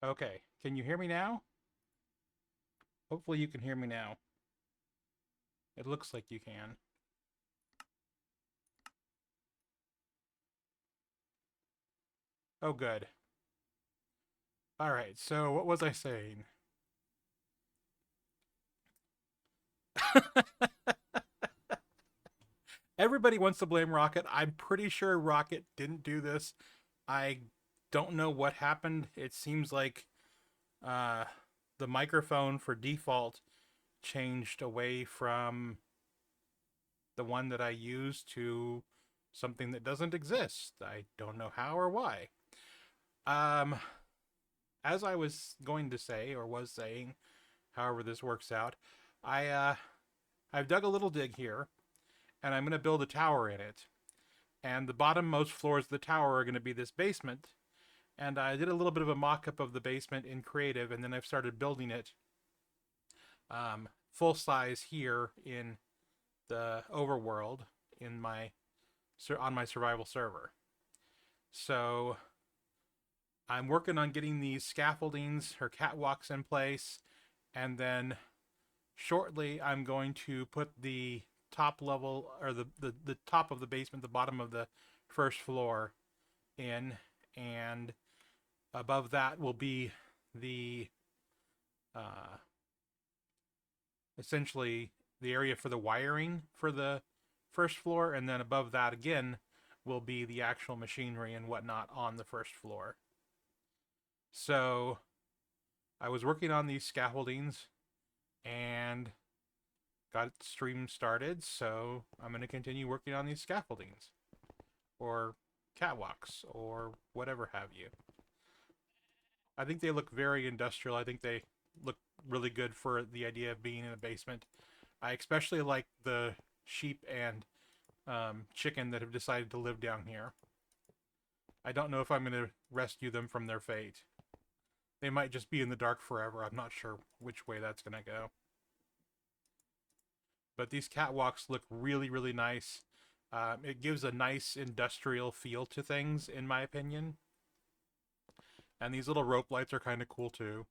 Okay, can you hear me now? Hopefully you can hear me now. It looks like you can. Oh, good. All right, so what was I saying? Everybody wants to blame Rocket. I'm pretty sure Rocket didn't do this. I don't know what happened. It seems like uh, the microphone for default changed away from the one that I use to something that doesn't exist. I don't know how or why. Um, as I was going to say, or was saying, however this works out, I've dug a little dig here, and I'm going to build a tower in it. And the bottommost floors of the tower are going to be this basement. And I did a little bit of a mock-up of the basement in Creative, and then I've started building it full size here in the overworld in my on my survival server. So I'm working on getting these scaffoldings or catwalks in place, and then shortly I'm going to put the top level or the top of the basement, the bottom of the first floor in, and above that will be the uh, essentially the area for the wiring for the first floor, and then above that again will be the actual machinery and whatnot on the first floor. So I was working on these scaffoldings and got stream started, so I'm going to continue working on these scaffoldings or catwalks or whatever have you. I think they look very industrial. I think they look really good for the idea of being in a basement. I especially like the sheep and chicken that have decided to live down here. I don't know if I'm going to rescue them from their fate. They might just be in the dark forever. I'm not sure which way that's going to go. But these catwalks look really, really nice. It gives a nice industrial feel to things, in my opinion. And these little rope lights are kind of cool too.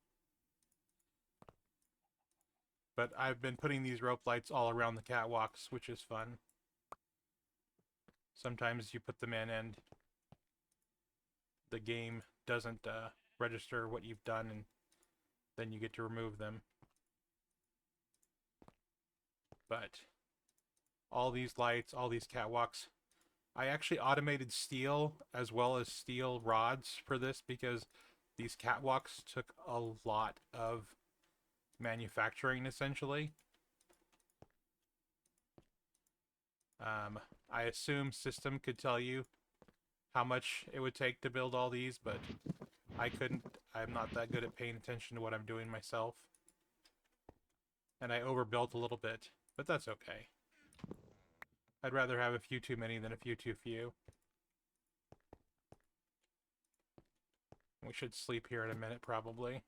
But I've been putting these rope lights all around the catwalks, which is fun. Sometimes you put them in and the game doesn't register what you've done, and then you get to remove them. But all these lights, all these catwalks, I actually automated steel as well as steel rods for this because these catwalks took a lot of manufacturing essentially. I assume system could tell you how much it would take to build all these, but I couldn't. I'm not that good at paying attention to what I'm doing myself. And I overbuilt a little bit, but that's okay. I'd rather have a few too many than a few too few. We should sleep here in a minute, probably.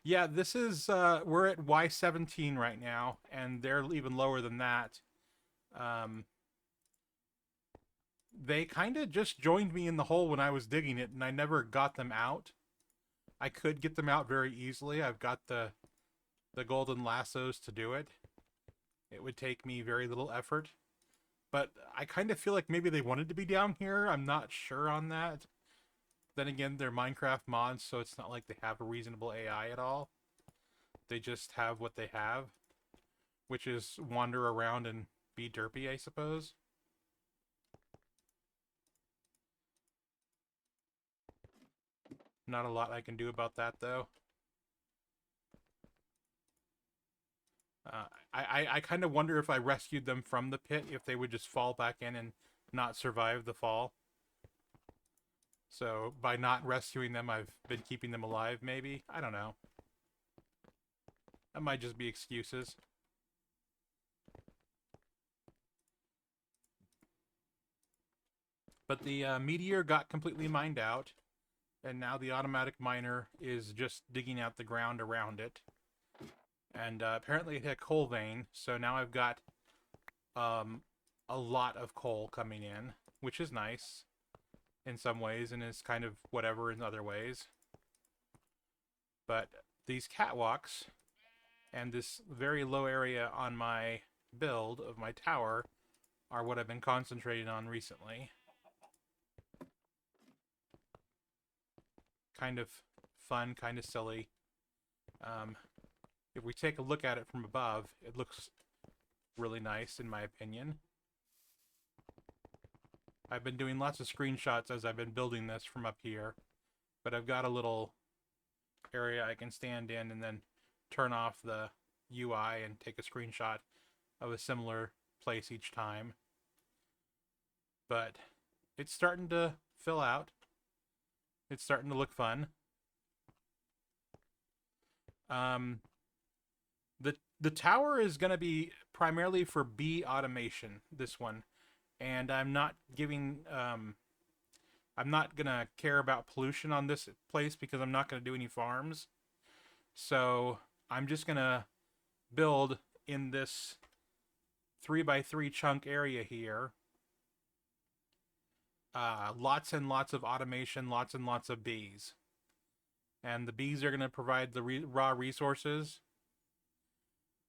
Yeah, this is, we're at Y17 right now, and they're even lower than that. Um, they kind of just joined me in the hole when I was digging it, and I never got them out. I could get them out very easily. I've got the golden lassos to do it. It would take me very little effort. But I kind of feel like maybe they wanted to be down here. I'm not sure on that. Then again, they're Minecraft mods, so it's not like they have a reasonable AI at all. They just have what they have, which is wander around and be derpy, I suppose. Not a lot I can do about that, though. I kind of wonder if I rescued them from the pit, if they would just fall back in and not survive the fall. So by not rescuing them, I've been keeping them alive, maybe? I don't know. That might just be excuses. But the meteor got completely mined out, and now the automatic miner is just digging out the ground around it. And apparently it hit a coal vein, so now I've got um, a lot of coal coming in, which is nice in some ways and is kind of whatever in other ways. But these catwalks and this very low area on my build of my tower are what I've been concentrating on recently. Kind of fun, kind of silly. Um, if we take a look at it from above, it looks really nice in my opinion. I've been doing lots of screenshots as I've been building this from up here, but I've got a little area I can stand in and then turn off the UI and take a screenshot of a similar place each time. But it's starting to fill out. It's starting to look fun. The tower is going to be primarily for bee automation, this one. And I'm not gonna care about pollution on this place because I'm not gonna do any farms. So I'm just gonna build in this 3x3 chunk area here. Lots and lots of automation, lots and lots of bees. And the bees are gonna provide the raw resources,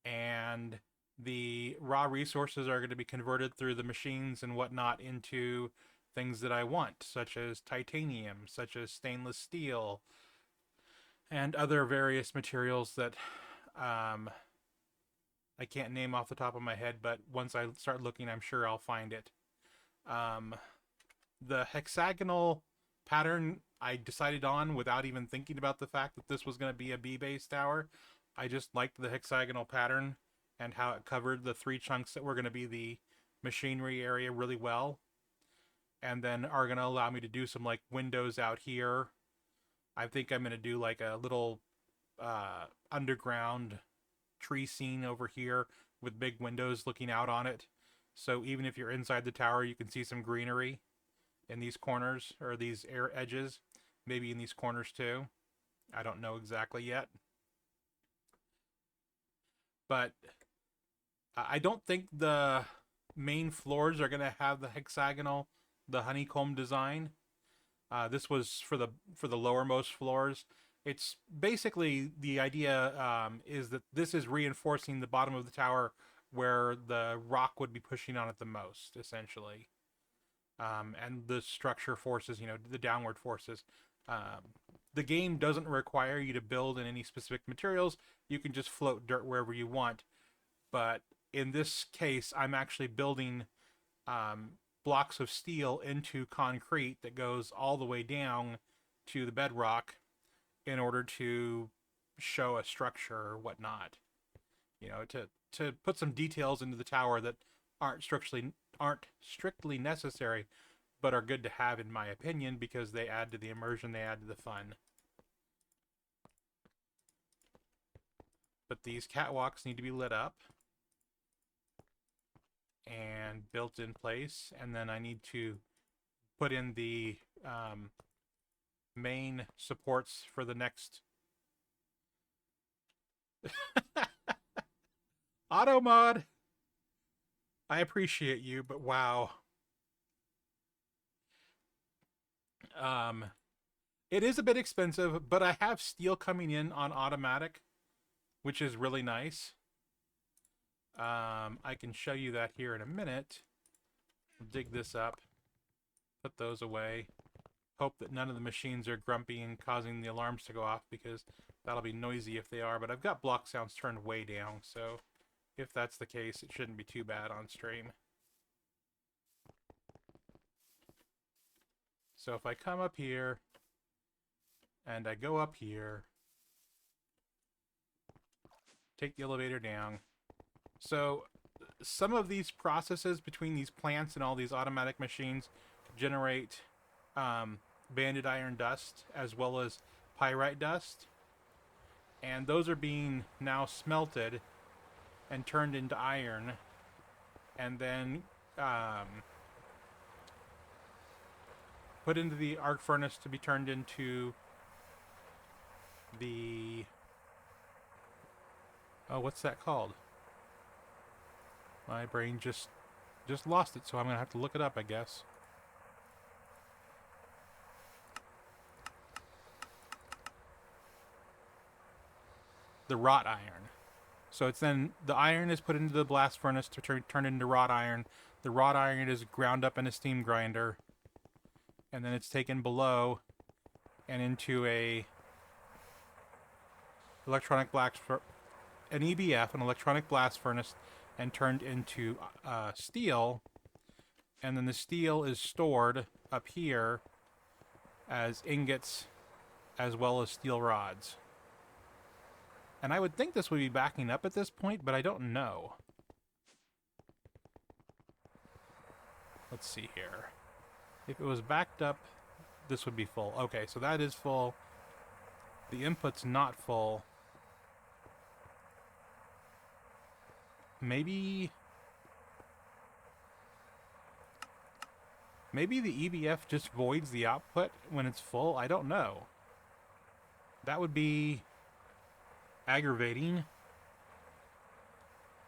and the raw resources are going to be converted through the machines and whatnot into things that I want, such as titanium, such as stainless steel, and other various materials that I can't name off the top of my head, but once I start looking, I'm sure I'll find it. The hexagonal pattern I decided on without even thinking about the fact that this was going to be a bee-based tower. I just liked the hexagonal pattern and how it covered the 3 chunks that were going to be the machinery area really well. And then are going to allow me to do some like windows out here. I think I'm going to do like a little underground tree scene over here with big windows looking out on it. So even if you're inside the tower, you can see some greenery in these corners or these air edges. Maybe in these corners too. I don't know exactly yet. But I don't think the main floors are going to have the hexagonal, the honeycomb design. This was for the lowermost floors. It's basically the idea is that this is reinforcing the bottom of the tower where the rock would be pushing on it the most, essentially. And the structure forces, the downward forces. The game doesn't require you to build in any specific materials. You can just float dirt wherever you want. But in this case, I'm actually building blocks of steel into concrete that goes all the way down to the bedrock in order to show a structure or whatnot. To put some details into the tower that aren't strictly necessary, but are good to have in my opinion because they add to the immersion, they add to the fun. But these catwalks need to be lit up and built in place, and then I need to put in the main supports for the next auto mod. I appreciate you, but wow. It is a bit expensive, but I have steel coming in on automatic, which is really nice. I can show you that here in a minute. Dig this up, put those away. Hope that none of the machines are grumpy and causing the alarms to go off, because that'll be noisy if they are. But I've got block sounds turned way down, so if that's the case, it shouldn't be too bad on stream. So if I come up here and I go up here, take the elevator down. So some of these processes between these plants and all these automatic machines generate banded iron dust as well as pyrite dust. And those are being now smelted and turned into iron, and then put into the arc furnace to be turned into the... oh, what's that called? My brain just lost it, so I'm gonna have to look it up, I guess. The wrought iron. So it's then the iron is put into the blast furnace to turn into wrought iron. The wrought iron is ground up in a steam grinder, and then it's taken below and into a electronic blast an EBF, an electronic blast furnace, and turned into steel. And then the steel is stored up here as ingots as well as steel rods. And I would think this would be backing up at this point, but I don't know. Let's see here. If it was backed up, this would be full. Okay, so that is full. The input's not full. Maybe the EBF just voids the output when it's full. I don't know. That would be aggravating,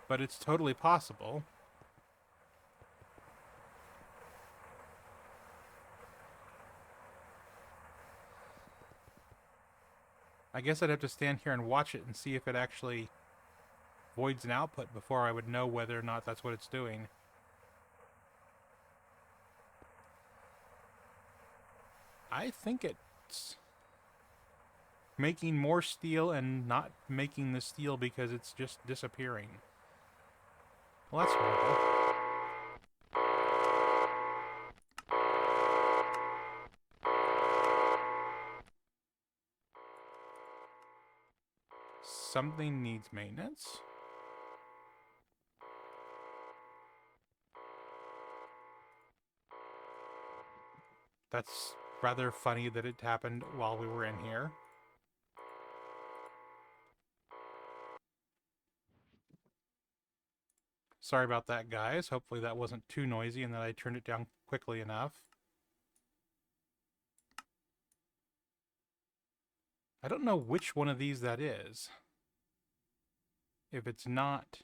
but it's totally possible. I guess I'd have to stand here and watch it and see if it actually voids an output before I would know whether or not that's what it's doing. I think it's making more steel and not making the steel because it's just disappearing. Well, that's horrible. Something needs maintenance. That's rather funny that it happened while we were in here. Sorry about that, guys. Hopefully that wasn't too noisy and that I turned it down quickly enough. I don't know which one of these that is. If it's not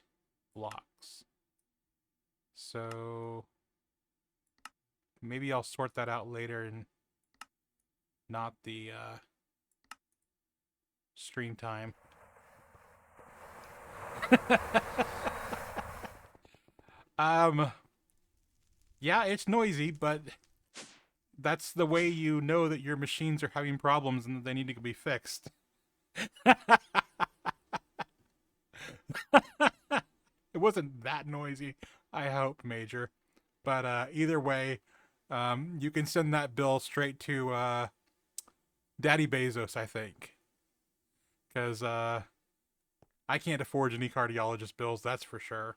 blocks. So maybe I'll sort that out later and not the stream time. Yeah, it's noisy, but that's the way you know that your machines are having problems and that they need to be fixed. It wasn't that noisy, I hope, Major. But either way, you can send that bill straight to Daddy Bezos, I think. Because I can't afford any cardiologist bills, that's for sure.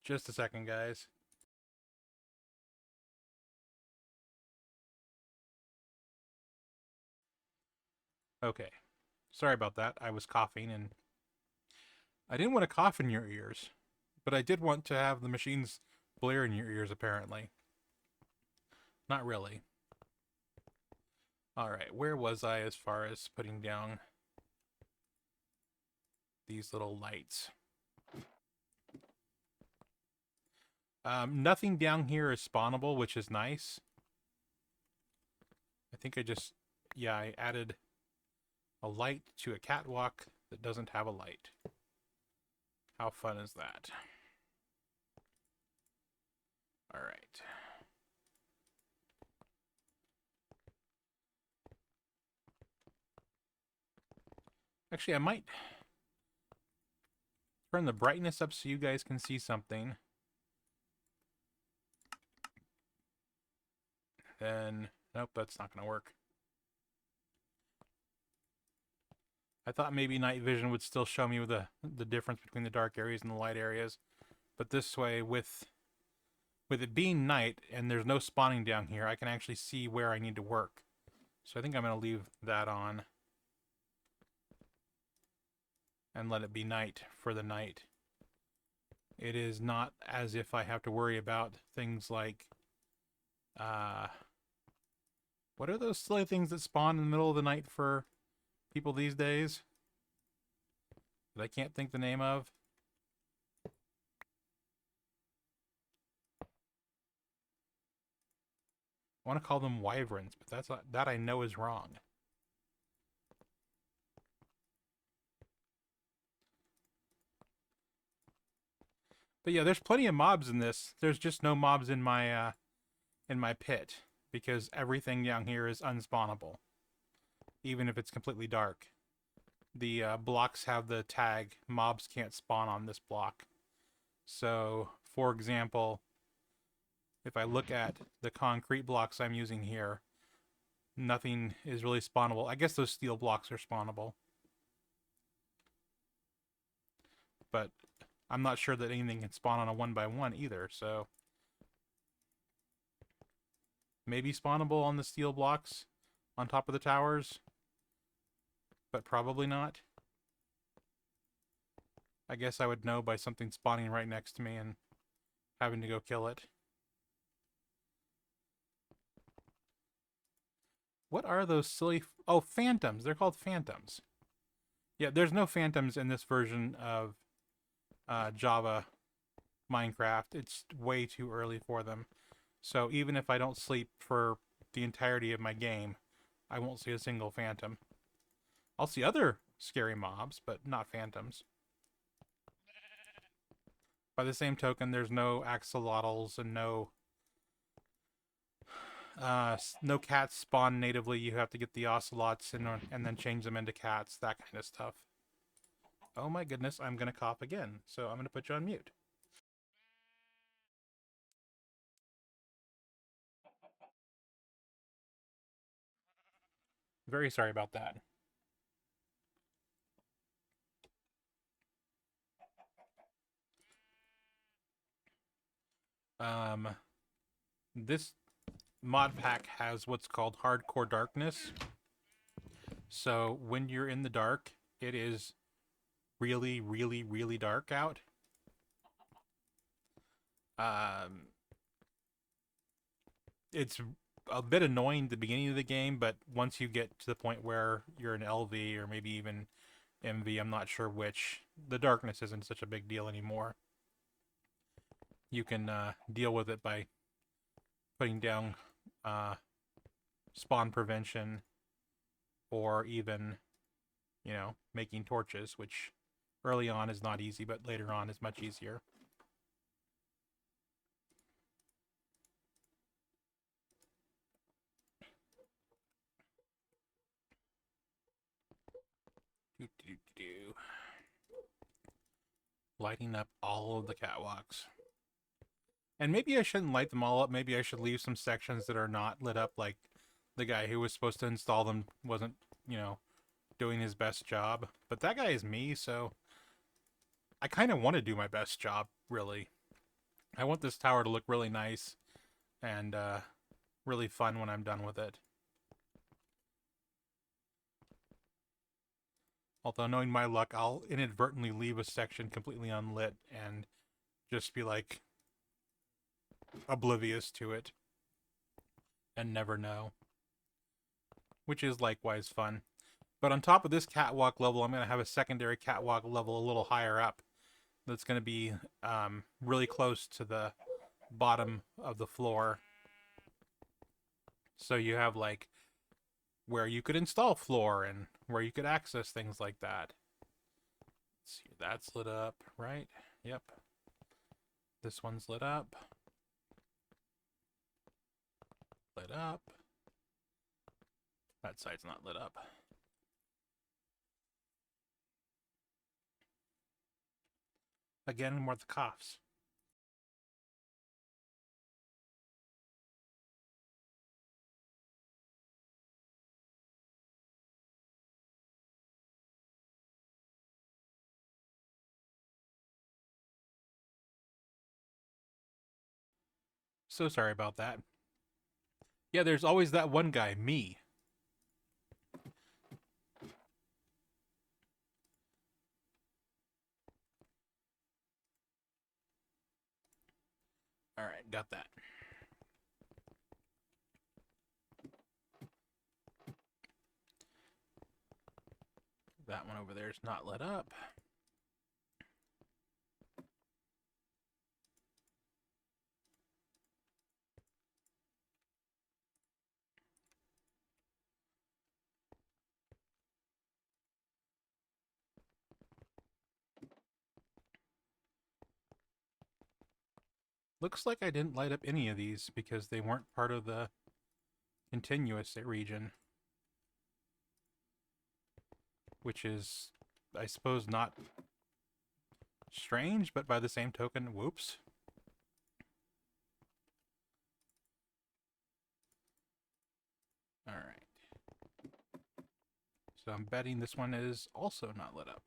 Just a second, guys. Okay. Sorry about that. I was coughing, and I didn't want to cough in your ears, but I did want to have the machines blare in your ears, apparently. Not really. Alright, where was I as far as putting down these little lights? Nothing down here is spawnable, which is nice. I think I added a light to a catwalk that doesn't have a light. How fun is that? Alright. Actually, I might turn the brightness up so you guys can see something. Then, nope, that's not going to work. I thought maybe night vision would still show me the difference between the dark areas and the light areas. But this way, with it being night and there's no spawning down here, I can actually see where I need to work. So I think I'm going to leave that on and let it be night for the night. It is not as if I have to worry about things like what are those silly things that spawn in the middle of the night for people these days? that I can't think the name of. I want to call them wyverns, but that's not, that I know is wrong. But yeah, there's plenty of mobs in this. There's just no mobs in my pit because everything down here is unspawnable, even if it's completely dark. The blocks have the tag mobs can't spawn on this block. So, for example, if I look at the concrete blocks I'm using here, nothing is really spawnable. I guess those steel blocks are spawnable, but I'm not sure that anything can spawn on a 1x1 either, so maybe spawnable on the steel blocks on top of the towers, but probably not. I guess I would know by something spawning right next to me and having to go kill it. What are those silly... Oh, phantoms. They're called phantoms. Yeah, there's no phantoms in this version of Java Minecraft. It's way too early for them. So even if I don't sleep for the entirety of my game, I won't see a single phantom. I'll see other scary mobs, but not phantoms. By the same token, there's no axolotls and no cats spawn natively. You have to get the ocelots and then change them into cats, that kind of stuff. Oh my goodness, I'm gonna cough again, so I'm gonna put you on mute. Very sorry about that. This mod pack has what's called hardcore darkness. So when you're in the dark, it is really, really, really dark out. It's a bit annoying at the beginning of the game, but once you get to the point where you're in LV or maybe even MV, I'm not sure which, the darkness isn't such a big deal anymore. You can deal with it by putting down spawn prevention or even, you know, making torches, which early on is not easy, but later on is much easier. Lighting up all of the catwalks. And maybe I shouldn't light them all up. Maybe I should leave some sections that are not lit up, like the guy who was supposed to install them wasn't, you know, doing his best job. But that guy is me, so I kind of want to do my best job, really. I want this tower to look really nice and really fun when I'm done with it. Although, knowing my luck, I'll inadvertently leave a section completely unlit and just be like oblivious to it and never know, which is likewise fun. But on top of this catwalk level, I'm going to have a secondary catwalk level a little higher up that's going to be really close to the bottom of the floor. So you have like where you could install floor and where you could access things like that. Let's see, that's lit up, right? Yep. This one's lit up. Lit up. That side's not lit up. Again, more of the coughs. So sorry about that. Yeah, there's always that one guy, me. Alright, got that. That one over there is not lit up. Looks like I didn't light up any of these because they weren't part of the continuous region, which is, I suppose, not strange, but by the same token, whoops. All right. So I'm betting this one is also not lit up.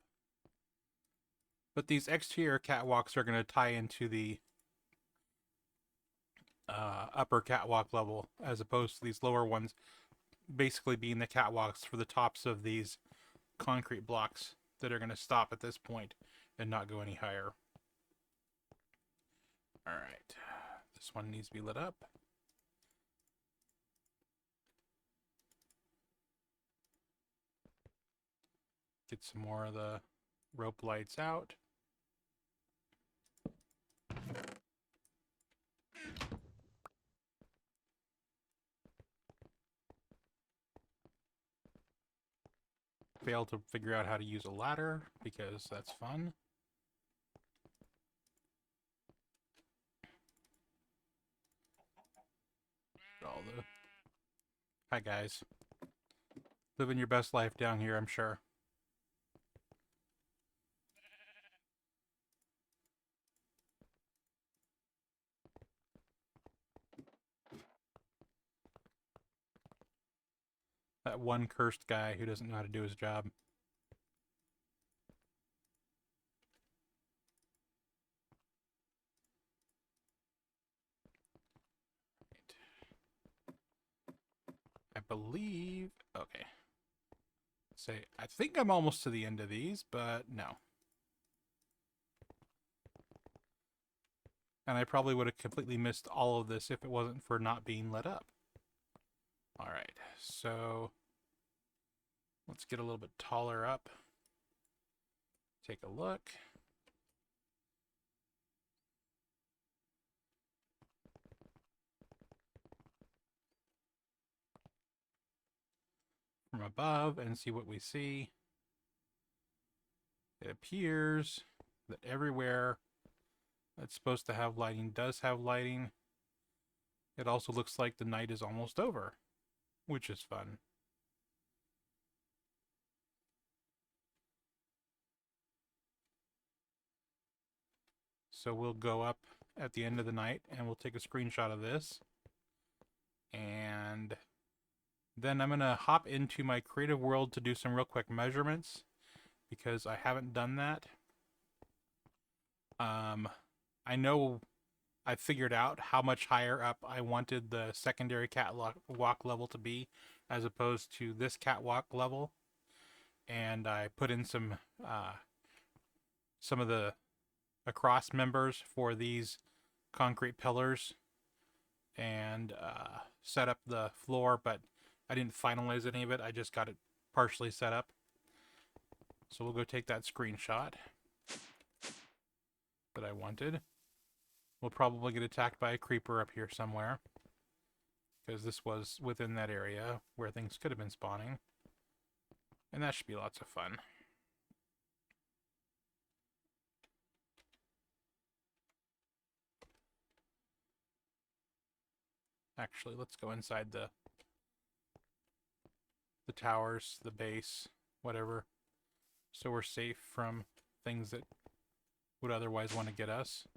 But these exterior catwalks are going to tie into the upper catwalk level, as opposed to these lower ones basically being the catwalks for the tops of these concrete blocks that are going to stop at this point and not go any higher. All right. This one needs to be lit up. Get some more of the rope lights out. Failed to figure out how to use a ladder because that's fun. All the... Hi guys. Living your best life down here, I'm sure. That one cursed guy who doesn't know how to do his job. I believe... Okay. Say, I think I'm almost to the end of these, but no. And I probably would have completely missed all of this if it wasn't for not being lit up. Alright, so... Let's get a little bit taller up. Take a look. From above and see what we see. It appears that everywhere that's supposed to have lighting does have lighting. It also looks like the night is almost over, which is fun. So we'll go up at the end of the night and we'll take a screenshot of this. And then I'm going to hop into my creative world to do some real quick measurements because I haven't done that. I know I figured out how much higher up I wanted the secondary catwalk level to be as opposed to this catwalk level. And I put in some of the across members for these concrete pillars and set up the floor, but I didn't finalize any of it. I just got it partially set up. So we'll go take that screenshot that I wanted. We'll probably get attacked by a creeper up here somewhere because this was within that area where things could have been spawning. And that should be lots of fun. Actually, let's go inside the towers, the base, whatever, so we're safe from things that would otherwise want to get us.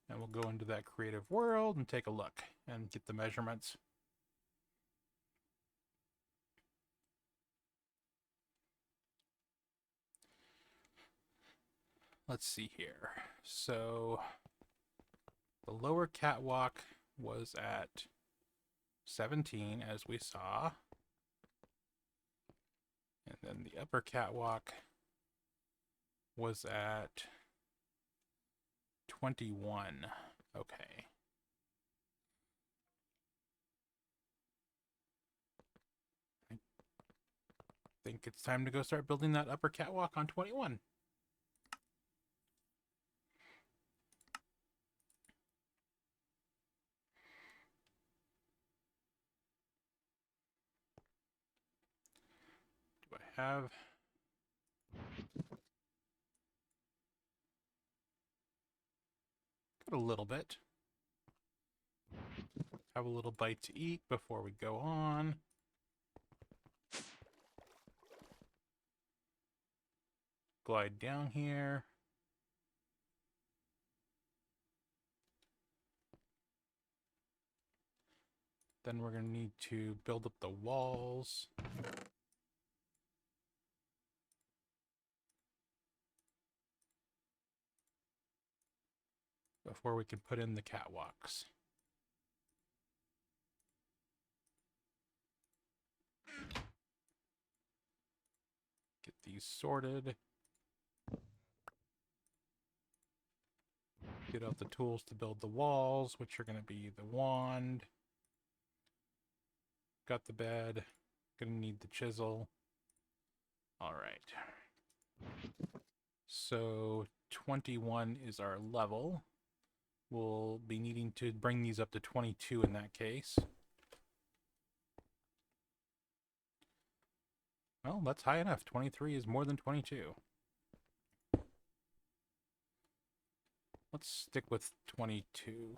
And we'll go into that creative world and take a look and get the measurements. Let's see here. So the lower catwalk was at 17, as we saw. And then the upper catwalk was at 21. Okay. I think it's time to go start building that upper catwalk on 21. Do I have... Got a little bit. Have a little bite to eat before we go on. Glide down here. Then we're going to need to build up the walls. Before we can put in the catwalks. Get these sorted. Get out the tools to build the walls, which are going to be the wand. Got the bed. Gonna need the chisel. Alright. So 21 is our level. We'll be needing to bring these up to 22 in that case. Well, that's high enough. 23 is more than 22. Let's stick with 22.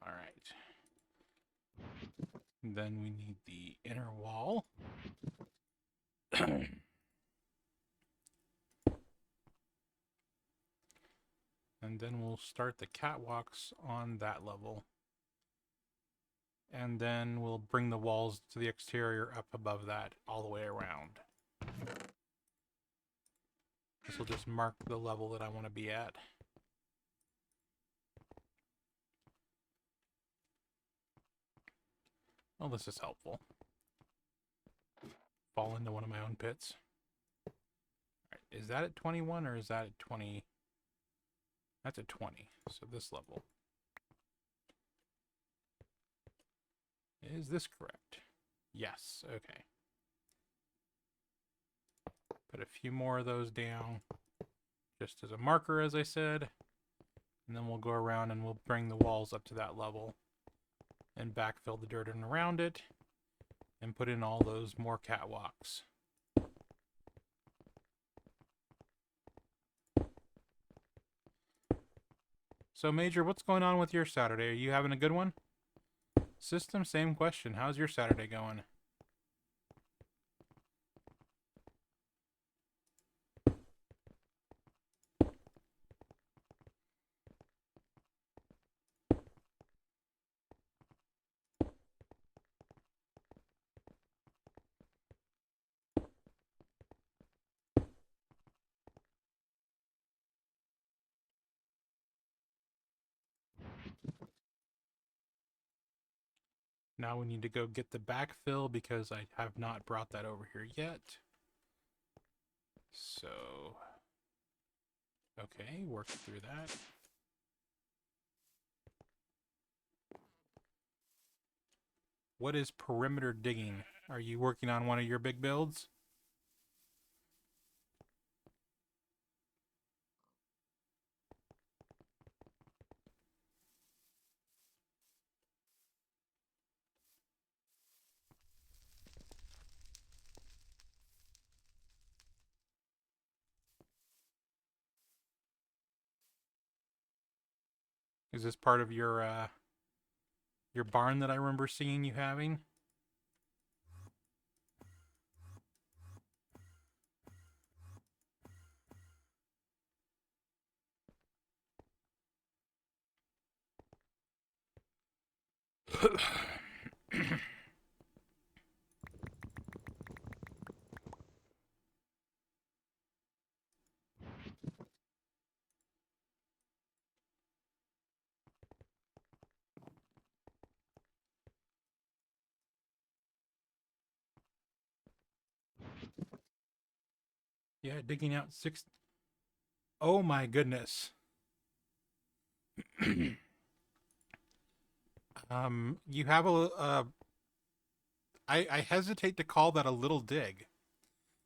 All right. Then we need the inner wall. And then we'll start the catwalks on that level. And then we'll bring the walls to the exterior up above that all the way around. This will just mark the level that I want to be at. Well, this is helpful. Fall into one of my own pits. All right, is that at 21 or is that at 20? That's at 20, so this level. Is this correct? Yes, okay. Put a few more of those down, just as a marker, as I said. And then we'll go around and we'll bring the walls up to that level. And backfill the dirt in around it. And put in all those more catwalks. So, Major, what's going on with your Saturday? Are you having a good one? System, same question. How's your Saturday going? Now we need to go get the backfill because I have not brought that over here yet. So, okay, work through that. What is perimeter digging? Are you working on one of your big builds? Is this part of your barn that I remember seeing you having? Yeah, digging out 6. Oh my goodness. You have I hesitate to call that a little dig.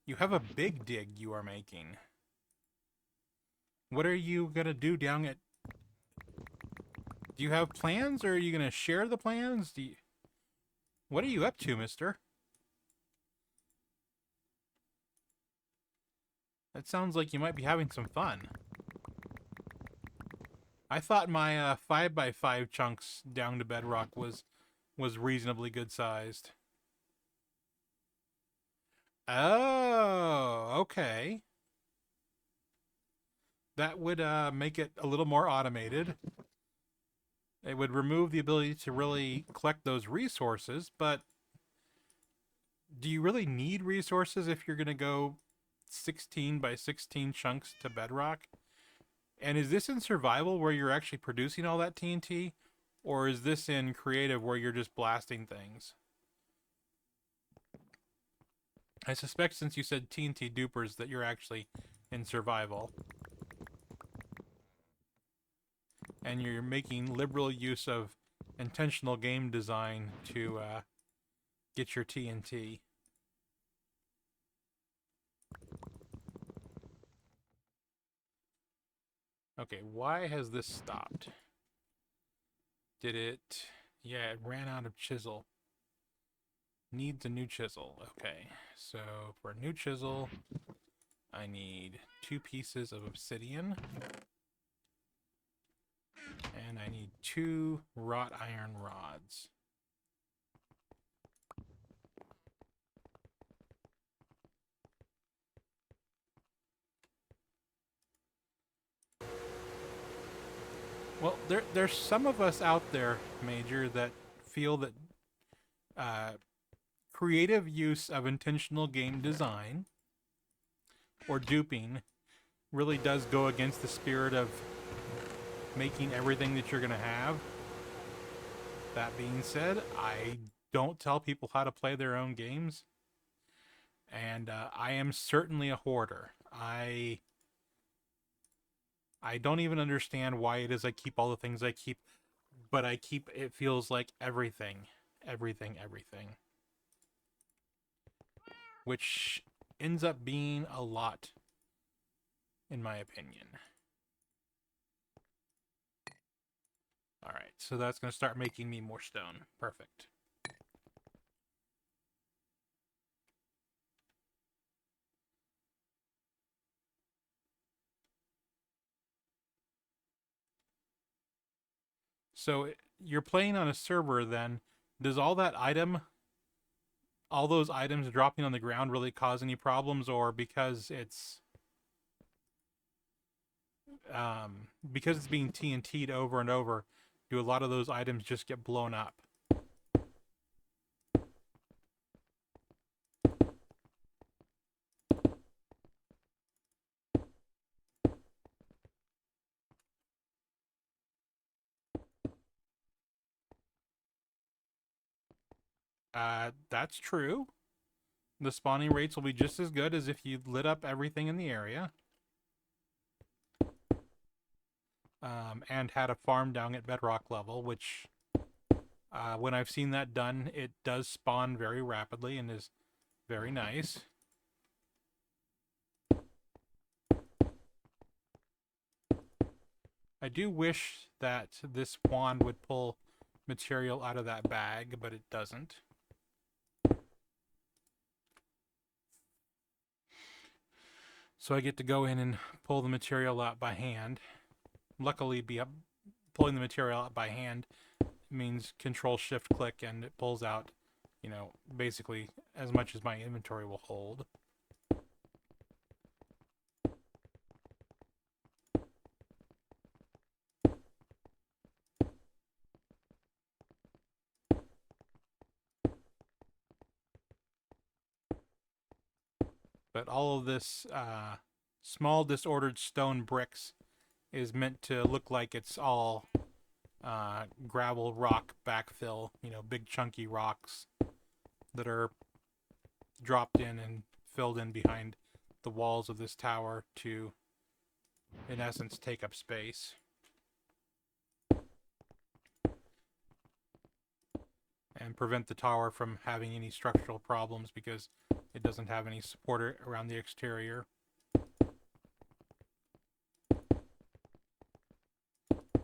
You have a big dig you are making. What are you gonna do down at... Do you have plans, or are you going to share the plans? What are you up to, mister? That sounds like you might be having some fun. I thought my 5x5 chunks down to bedrock was reasonably good sized. Oh, okay. That would make it a little more automated. It would remove the ability to really collect those resources, but do you really need resources if you're going to go 16 by 16 chunks to bedrock? And is this in survival where you're actually producing all that TNT? Or is this in creative where you're just blasting things? I suspect since you said TNT dupers that you're actually in survival. And you're making liberal use of intentional game design to get your TNT. Okay, why has this stopped? Did it... Yeah, it ran out of chisel. Needs a new chisel. Okay, so for a new chisel, I need 2 pieces of obsidian. And I need 2 wrought iron rods. Well, there's some of us out there, Major, that feel that creative use of intentional game design or duping really does go against the spirit of making everything that you're going to have. That being said, I don't tell people how to play their own games. And I am certainly a hoarder. I don't even understand why it is I keep all the things I keep, but I keep, it feels like everything. Everything. Which ends up being a lot, in my opinion. Alright, so that's going to start making me more stone. Perfect. So you're playing on a server then. Does all that item, all those items dropping on the ground really cause any problems, or because it's being TNT'd over and over, do a lot of those items just get blown up? That's true. The spawning rates will be just as good as if you lit up everything in the area. And had a farm down at bedrock level, which when I've seen that done, it does spawn very rapidly and is very nice. I do wish that this wand would pull material out of that bag, but it doesn't. So I get to go in and pull the material out by hand. Luckily, pulling the material out by hand means Control-Shift-Click, and it pulls out, you know, basically as much as my inventory will hold. But all of this small disordered stone bricks is meant to look like it's all gravel rock backfill, you know, big chunky rocks that are dropped in and filled in behind the walls of this tower to, in essence, take up space. And prevent the tower from having any structural problems because it doesn't have any support around the exterior.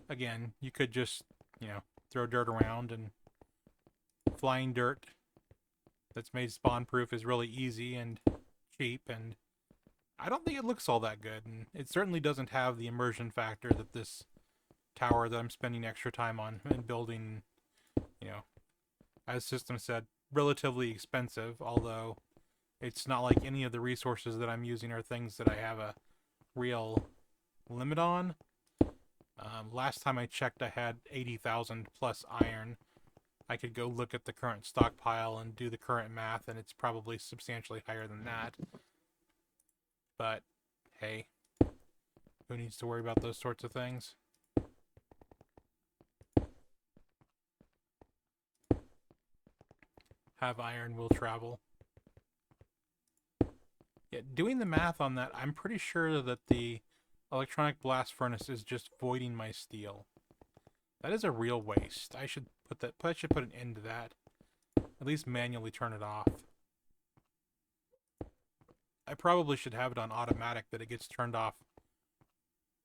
Again, you could just you know, throw dirt around, and flying dirt that's made spawn proof is really easy and cheap, and I don't think it looks all that good, and it certainly doesn't have the immersion factor that this tower that I'm spending extra time on and building, you know, as System said, relatively expensive, although it's not like any of the resources that I'm using are things that I have a real limit on. Last time I checked, I had 80,000 plus iron. I could go look at the current stockpile and do the current math, and it's probably substantially higher than that. But, hey, who needs to worry about those sorts of things? Have iron, will travel. Yeah, doing the math on that, I'm pretty sure that the electronic blast furnace is just voiding my steel. That is a real waste. I should put an end to that. At least manually turn it off. I probably should have it on automatic that it gets turned off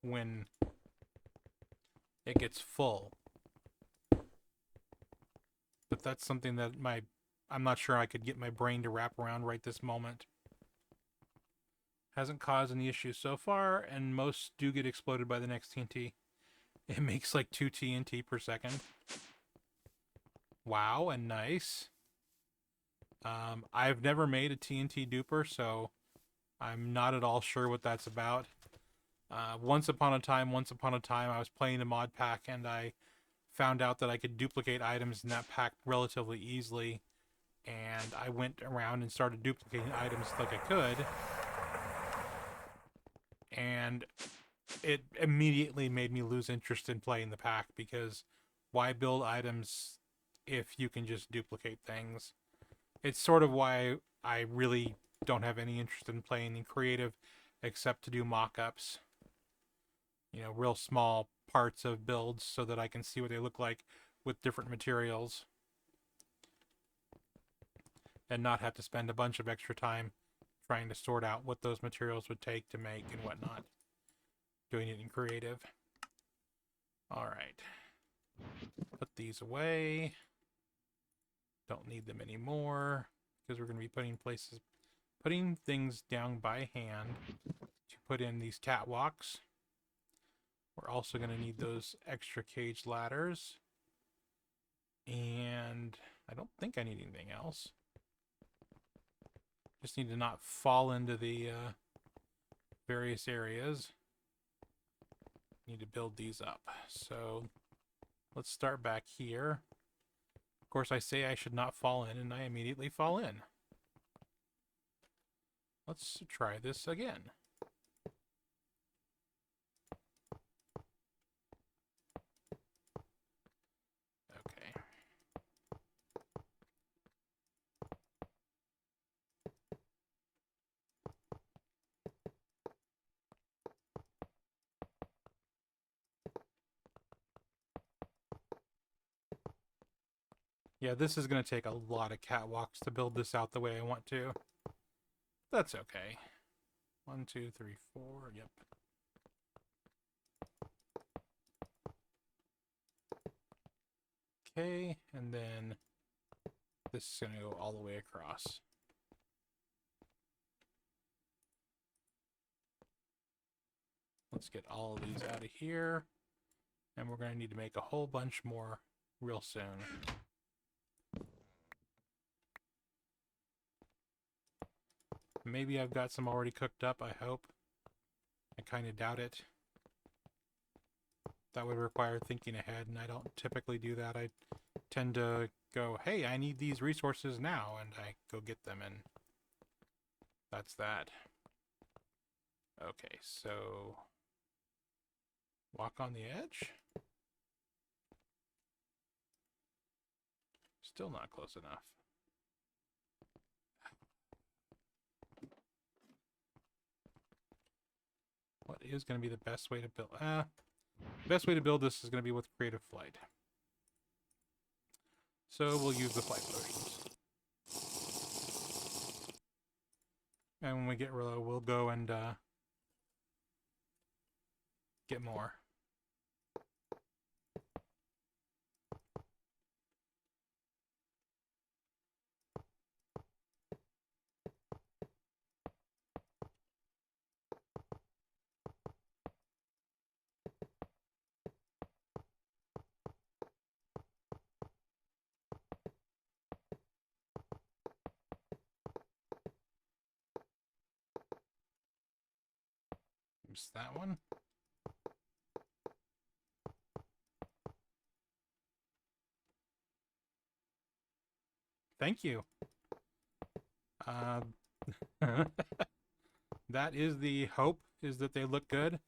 when it gets full. But that's something that I'm not sure I could get my brain to wrap around right this moment. Hasn't caused any issues so far, and most do get exploded by the next TNT. It makes like 2 TNT per second. Wow, and nice. I've never made a TNT duper, so I'm not at all sure what that's about. Once upon a time, I was playing the mod pack, and I found out that I could duplicate items in that pack relatively easily, and I went around and started duplicating items like I could, and it immediately made me lose interest in playing the pack, because why build items if you can just duplicate things? It's sort of why I really don't have any interest in playing in creative except to do mock-ups. You know, real small parts of builds so that I can see what they look like with different materials and not have to spend a bunch of extra time trying to sort out what those materials would take to make and whatnot. Doing it in creative. Alright. Put these away. Don't need them anymore because we're going to be putting things down by hand to put in these catwalks. We're also going to need those extra cage ladders. And I don't think I need anything else. Just need to not fall into the various areas. Need to build these up. So let's start back here. Of course, I say I should not fall in, and I immediately fall in. Let's try this again. Okay. Yeah, this is going to take a lot of catwalks to build this out the way I want to. That's okay. 1, 2, 3, 4, yep. Okay, and then this is going to go all the way across. Let's get all of these out of here. And we're going to need to make a whole bunch more real soon. Maybe I've got some already cooked up, I hope. I kind of doubt it. That would require thinking ahead, and I don't typically do that. I tend to go, hey, I need these resources now, and I go get them, and that's that. Okay, so walk on the edge. Still not close enough. What is going to be the best way to build? The best way to build this is going to be with creative flight. So we'll use the flight potions. And when we get low, we'll go and get more. Oops, that one. Thank you. That is the hope, is that they look good.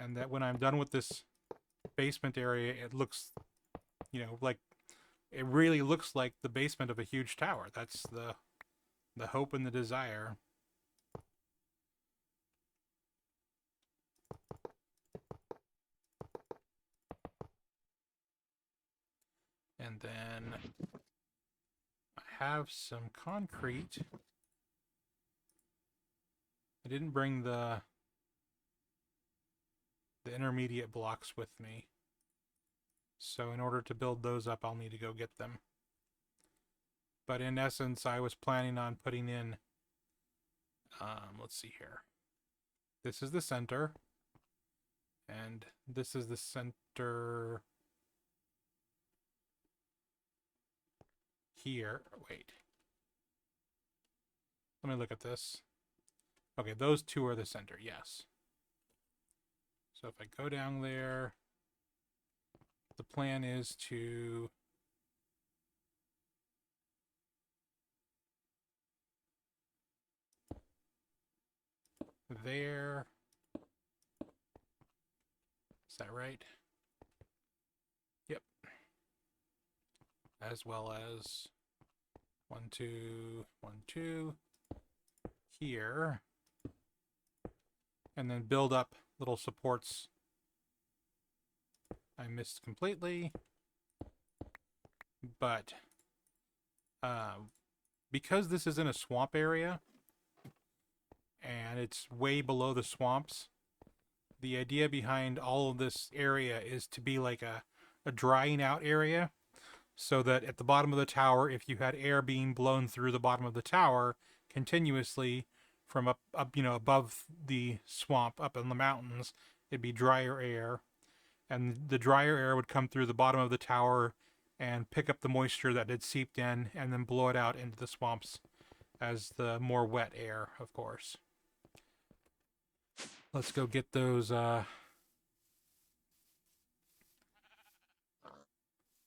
And that when I'm done with this basement area, it looks, you know, like, it really looks like the basement of a huge tower. That's the hope and the desire. And then I have some concrete. I didn't bring the intermediate blocks with me. So in order to build those up, I'll need to go get them. But in essence, I was planning on putting in, let's see here. This is the center. And this is the center here. Wait. Let me look at this. Okay, those two are the center, yes. So if I go down there, the plan is to there. Is that right? Yep. As well as 1, 2, 1, 2 here. And then build up little supports I missed completely. But because this is in a swamp area and it's way below the swamps, the idea behind all of this area is to be like a drying out area, so that at the bottom of the tower, if you had air being blown through the bottom of the tower continuously from up you know, above the swamp up in the mountains, it'd be drier air, and the drier air would come through the bottom of the tower and pick up the moisture that had seeped in and then blow it out into the swamps as the more wet air, of course. Let's go get those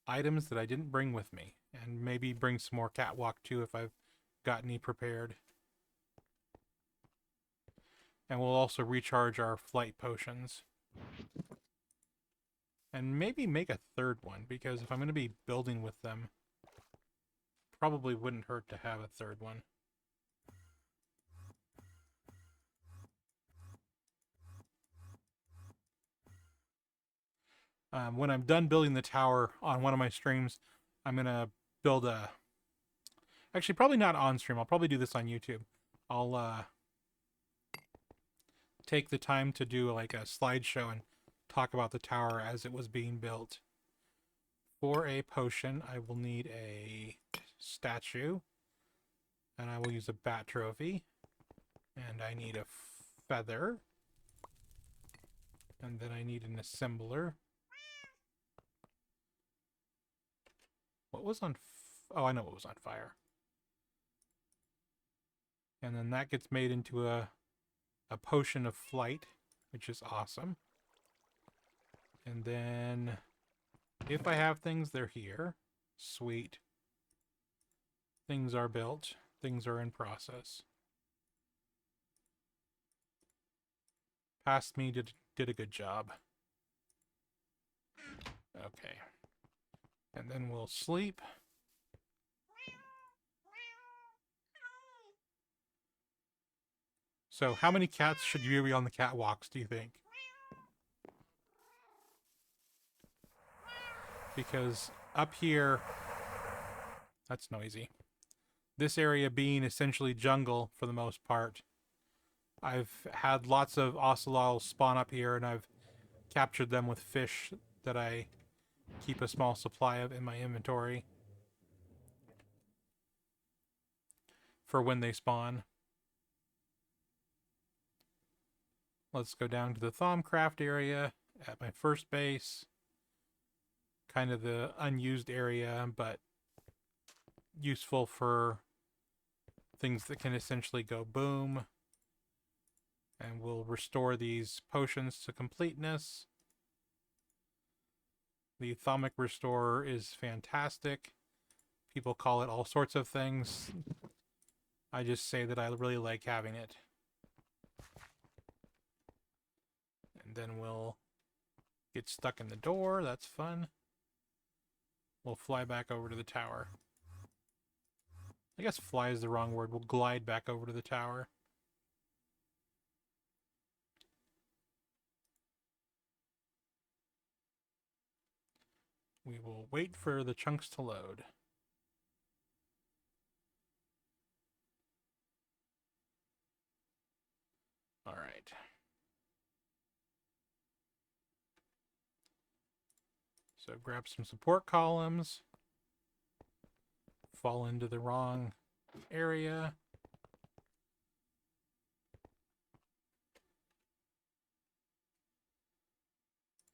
items that I didn't bring with me, and maybe bring some more catwalk too if I've got any prepared. And we'll also recharge our flight potions. And maybe make a third one, because if I'm going to be building with them, probably wouldn't hurt to have a third one. When I'm done building the tower on one of my streams, I'm going to build a... Actually, probably not on stream. I'll probably do this on YouTube. I'll take the time to do like a slideshow and talk about the tower as it was being built. For a potion, I will need a statue, and I will use a bat trophy, and I need a feather, and then I need an assembler. What was on... Oh, I know what was on fire. And then that gets made into a potion of flight, which is awesome. And then if I have things, they're here. Sweet. Things are built. Things are in process. Past me did a good job. Okay. And then we'll sleep. So how many cats should you be on the catwalks, do you think? Because up here, that's noisy. This area being essentially jungle for the most part, I've had lots of ocelots spawn up here, and I've captured them with fish that I keep a small supply of in my inventory for when they spawn. Let's go down to the Thaumcraft area at my first base. Kind of the unused area, but useful for things that can essentially go boom. And we'll restore these potions to completeness. The Thaumic Restorer is fantastic. People call it all sorts of things. I just say that I really like having it. And then we'll get stuck in the door. That's fun. We'll fly back over to the tower. I guess fly is the wrong word. We'll glide back over to the tower. We will wait for the chunks to load. All right. So grab some support columns. Fall into the wrong area.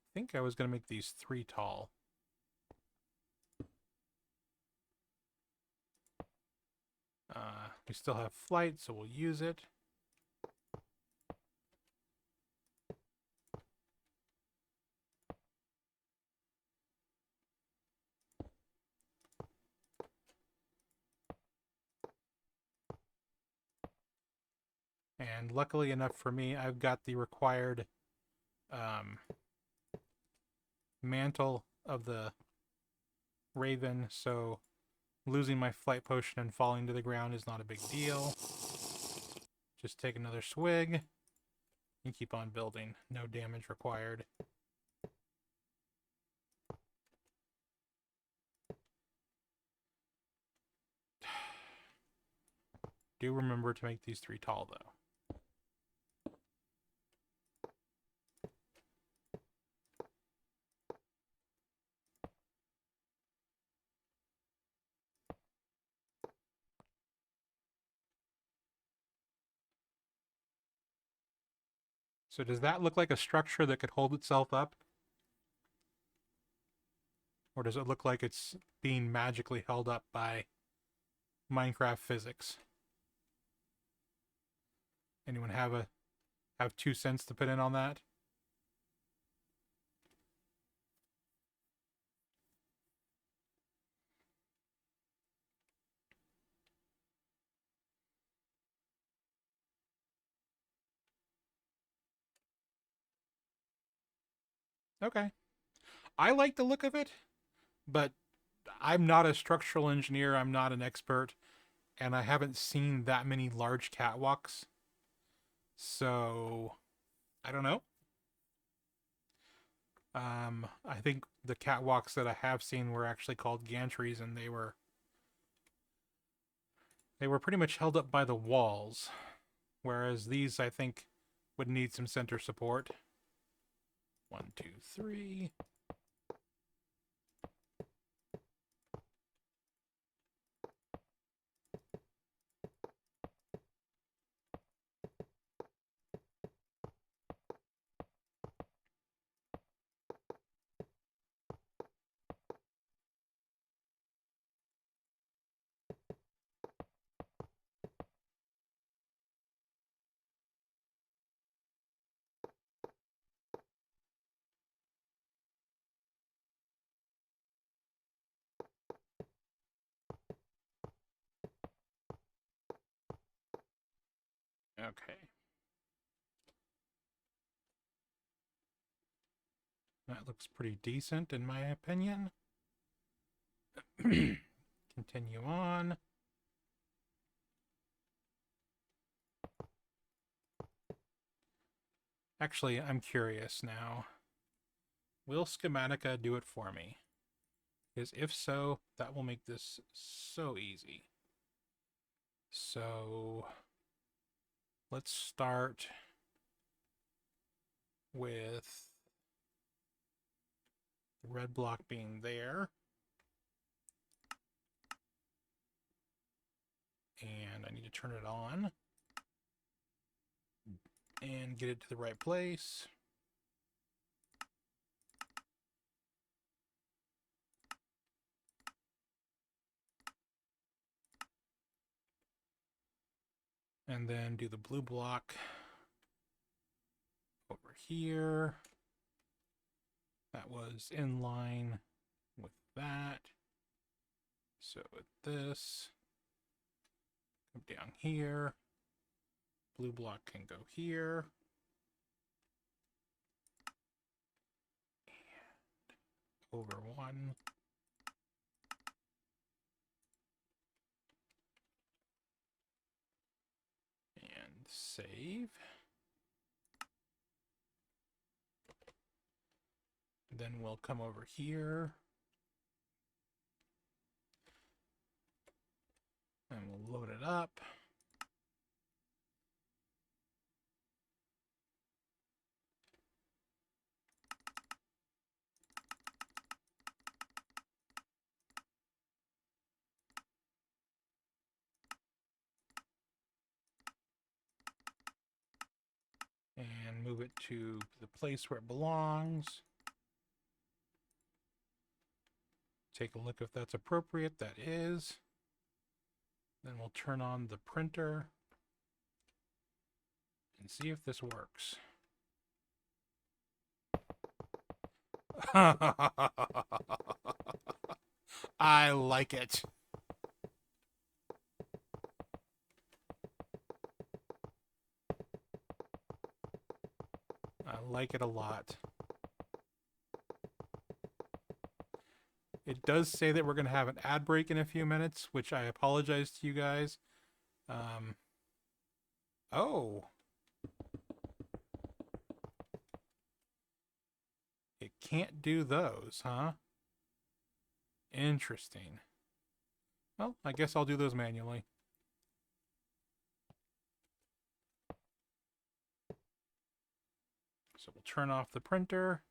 I think I was going to make these 3 tall. We still have flight, so we'll use it. And luckily enough for me, I've got the required mantle of the Raven, so losing my flight potion and falling to the ground is not a big deal. Just take another swig and keep on building. No damage required. Do remember to make these 3 tall, though. So does that look like a structure that could hold itself up? Or does it look like it's being magically held up by Minecraft physics? Anyone have 2 cents to put in on that? Okay. I like the look of it, but I'm not a structural engineer, I'm not an expert, and I haven't seen that many large catwalks. So, I don't know. I think the catwalks that I have seen were actually called gantries, and they were pretty much held up by the walls, whereas these I think would need some center support. 1, 2, 3. Okay. That looks pretty decent in my opinion. Continue on. Actually, I'm curious now. Will Schematica do it for me? Because if so, that will make this so easy. So let's start with the red block being there. And I need to turn it on and get it to the right place. And then do the blue block here. That was in line with that. So with this, come down here. Blue block can go here. And over one. And save. Then we'll come over here. And we'll load it up. And move it to the place where it belongs. Take a look if that's appropriate. That is. Then we'll turn on the printer and see if this works. I like it. I like it a lot. It does say that we're going to have an ad break in a few minutes, which I apologize to you guys. Oh. It can't do those, huh? Interesting. Well, I guess I'll do those manually. So we'll turn off the printer.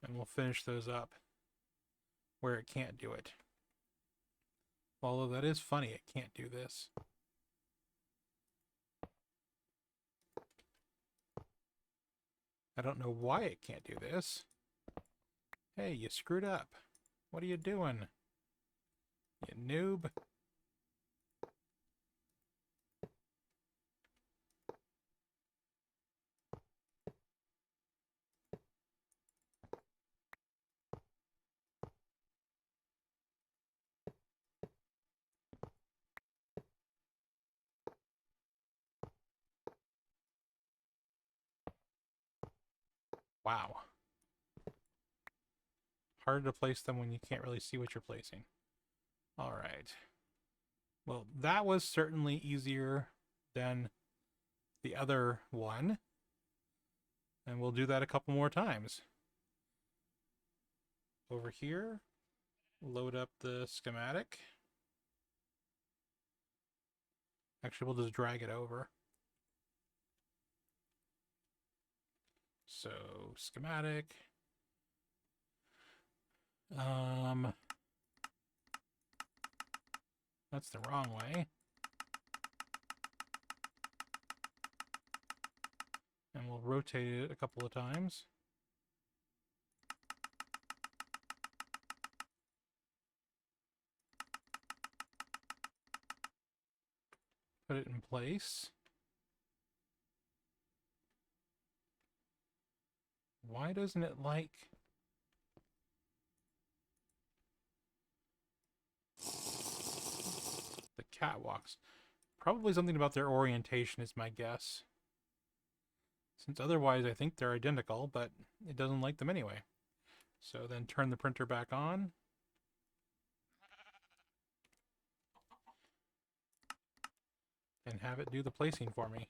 And we'll finish those up where it can't do it. Although that is funny, it can't do this. I don't know why it can't do this. Hey, you screwed up. What are you doing? You noob. Wow. Hard to place them when you can't really see what you're placing. All right. Well, that was certainly easier than the other one. And we'll do that a couple more times. Over here, load up the schematic. Actually, we'll just drag it over. So, schematic. That's the wrong way. And we'll rotate it a couple of times. Put it in place. Why doesn't it like... the catwalks? Probably something about their orientation is my guess. Since otherwise I think they're identical, but it doesn't like them anyway. So then turn the printer back on. And have it do the placing for me.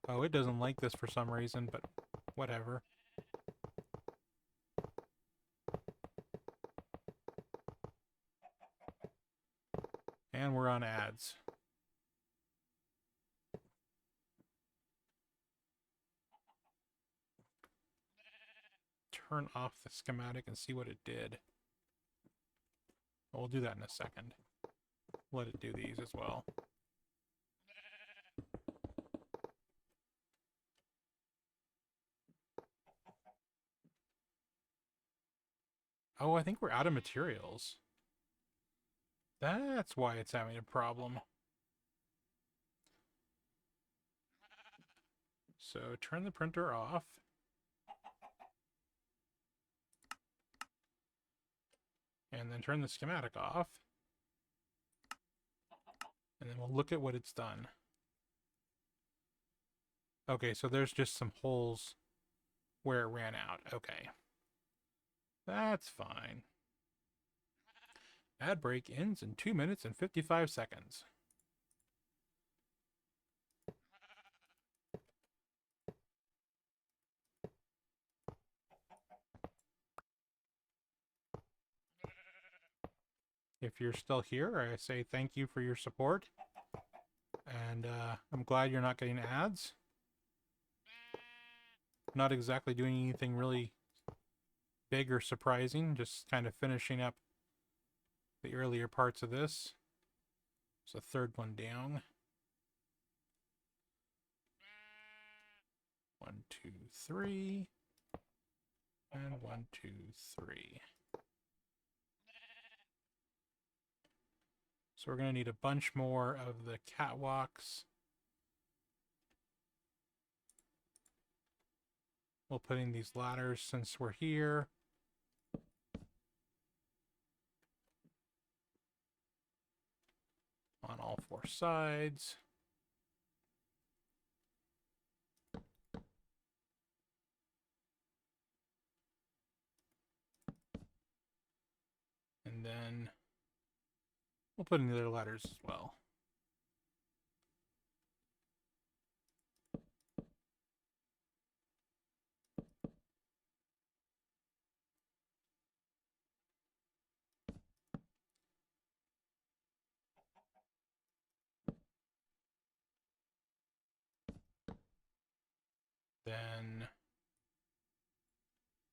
Oh, it doesn't like this for some reason, but whatever. And we're on ads. Turn off the schematic and see what it did. We'll do that in a second. Let it do these as well. Oh, I think we're out of materials. That's why it's having a problem. So turn the printer off. And then turn the schematic off. And then we'll look at what it's done. Okay, so there's just some holes where it ran out. Okay. That's fine. Ad break ends in 2 minutes and 55 seconds. If you're still here, I say thank you for your support. And I'm glad you're not getting ads. Not exactly doing anything really big or surprising, just kind of finishing up the earlier parts of this. There's a third one down. 1, 2, 3. And 1, 2, 3. So we're going to need a bunch more of the catwalks. We'll put in these ladders since we're here. On all 4 sides. And then we'll put in the other ladders as well. Then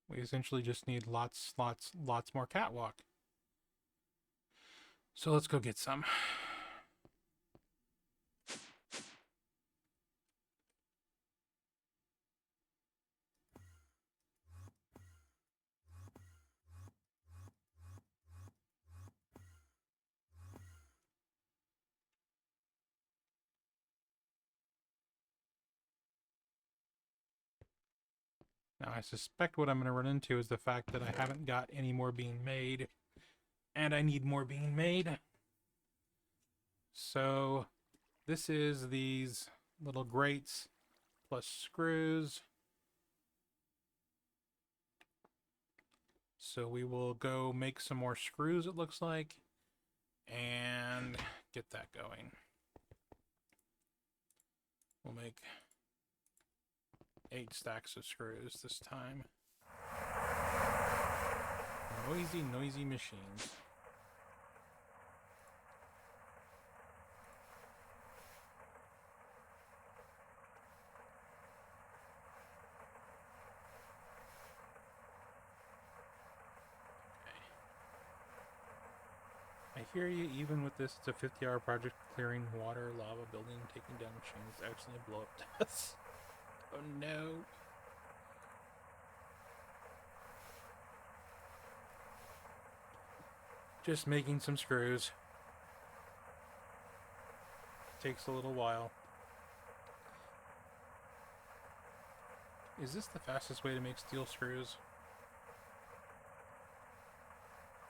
we essentially just need lots more catwalk. So let's go get some. Now I suspect what I'm going to run into is the fact that I haven't got any more being made, and I need more being made. So this is these little grates plus screws. So we will go make some more screws, it looks like, and get that going. We'll make 8 stacks of screws this time. Noisy machines. I hear you, even with this, it's a 50-hour project clearing water, lava, building, taking down machines, accidentally blow up deaths. Oh no. Just making some screws. Takes a little while. Is this the fastest way to make steel screws?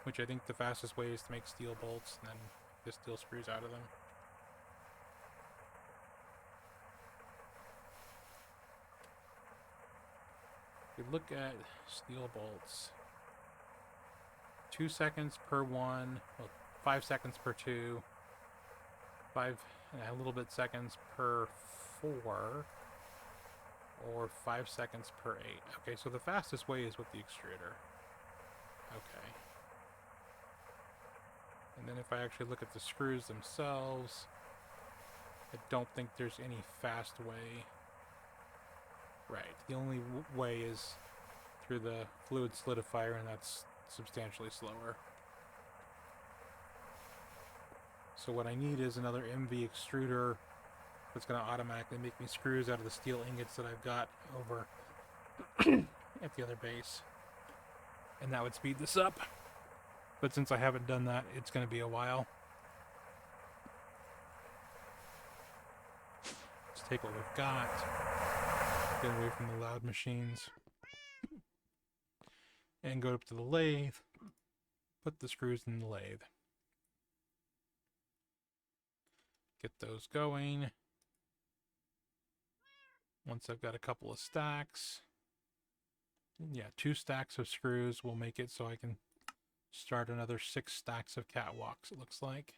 Which I think the fastest way is to make steel bolts and then the steel screws out of them. If we look at steel bolts, 2 seconds per one, well, 5 seconds per two, 5 and a little bit seconds per 4, or 5 seconds per 8. Okay, so the fastest way is with the extruder. Okay. And then if I actually look at the screws themselves, I don't think there's any fast way. Right, the only way is through the fluid solidifier, and that's substantially slower. So what I need is another MV extruder that's going to automatically make me screws out of the steel ingots that I've got over at the other base. and that would speed this up. But since I haven't done that, it's going to be a while. Let's take what we've got. Get away from the loud machines. And go up to the lathe. Put the screws in the lathe. Get those going. Once I've got a couple of stacks. Yeah, 2 stacks of screws will make it so I can start another 6 stacks of catwalks, it looks like.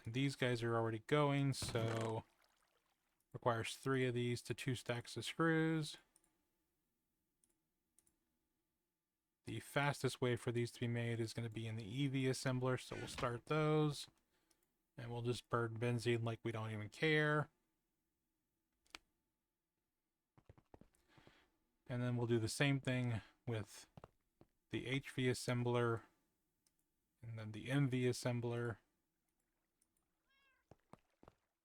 And these guys are already going, so requires 3 of these to 2 stacks of screws. The fastest way for these to be made is going to be in the EV assembler, so we'll start those. And we'll just burn benzene like we don't even care. And then we'll do the same thing with the HV assembler and then the MV assembler.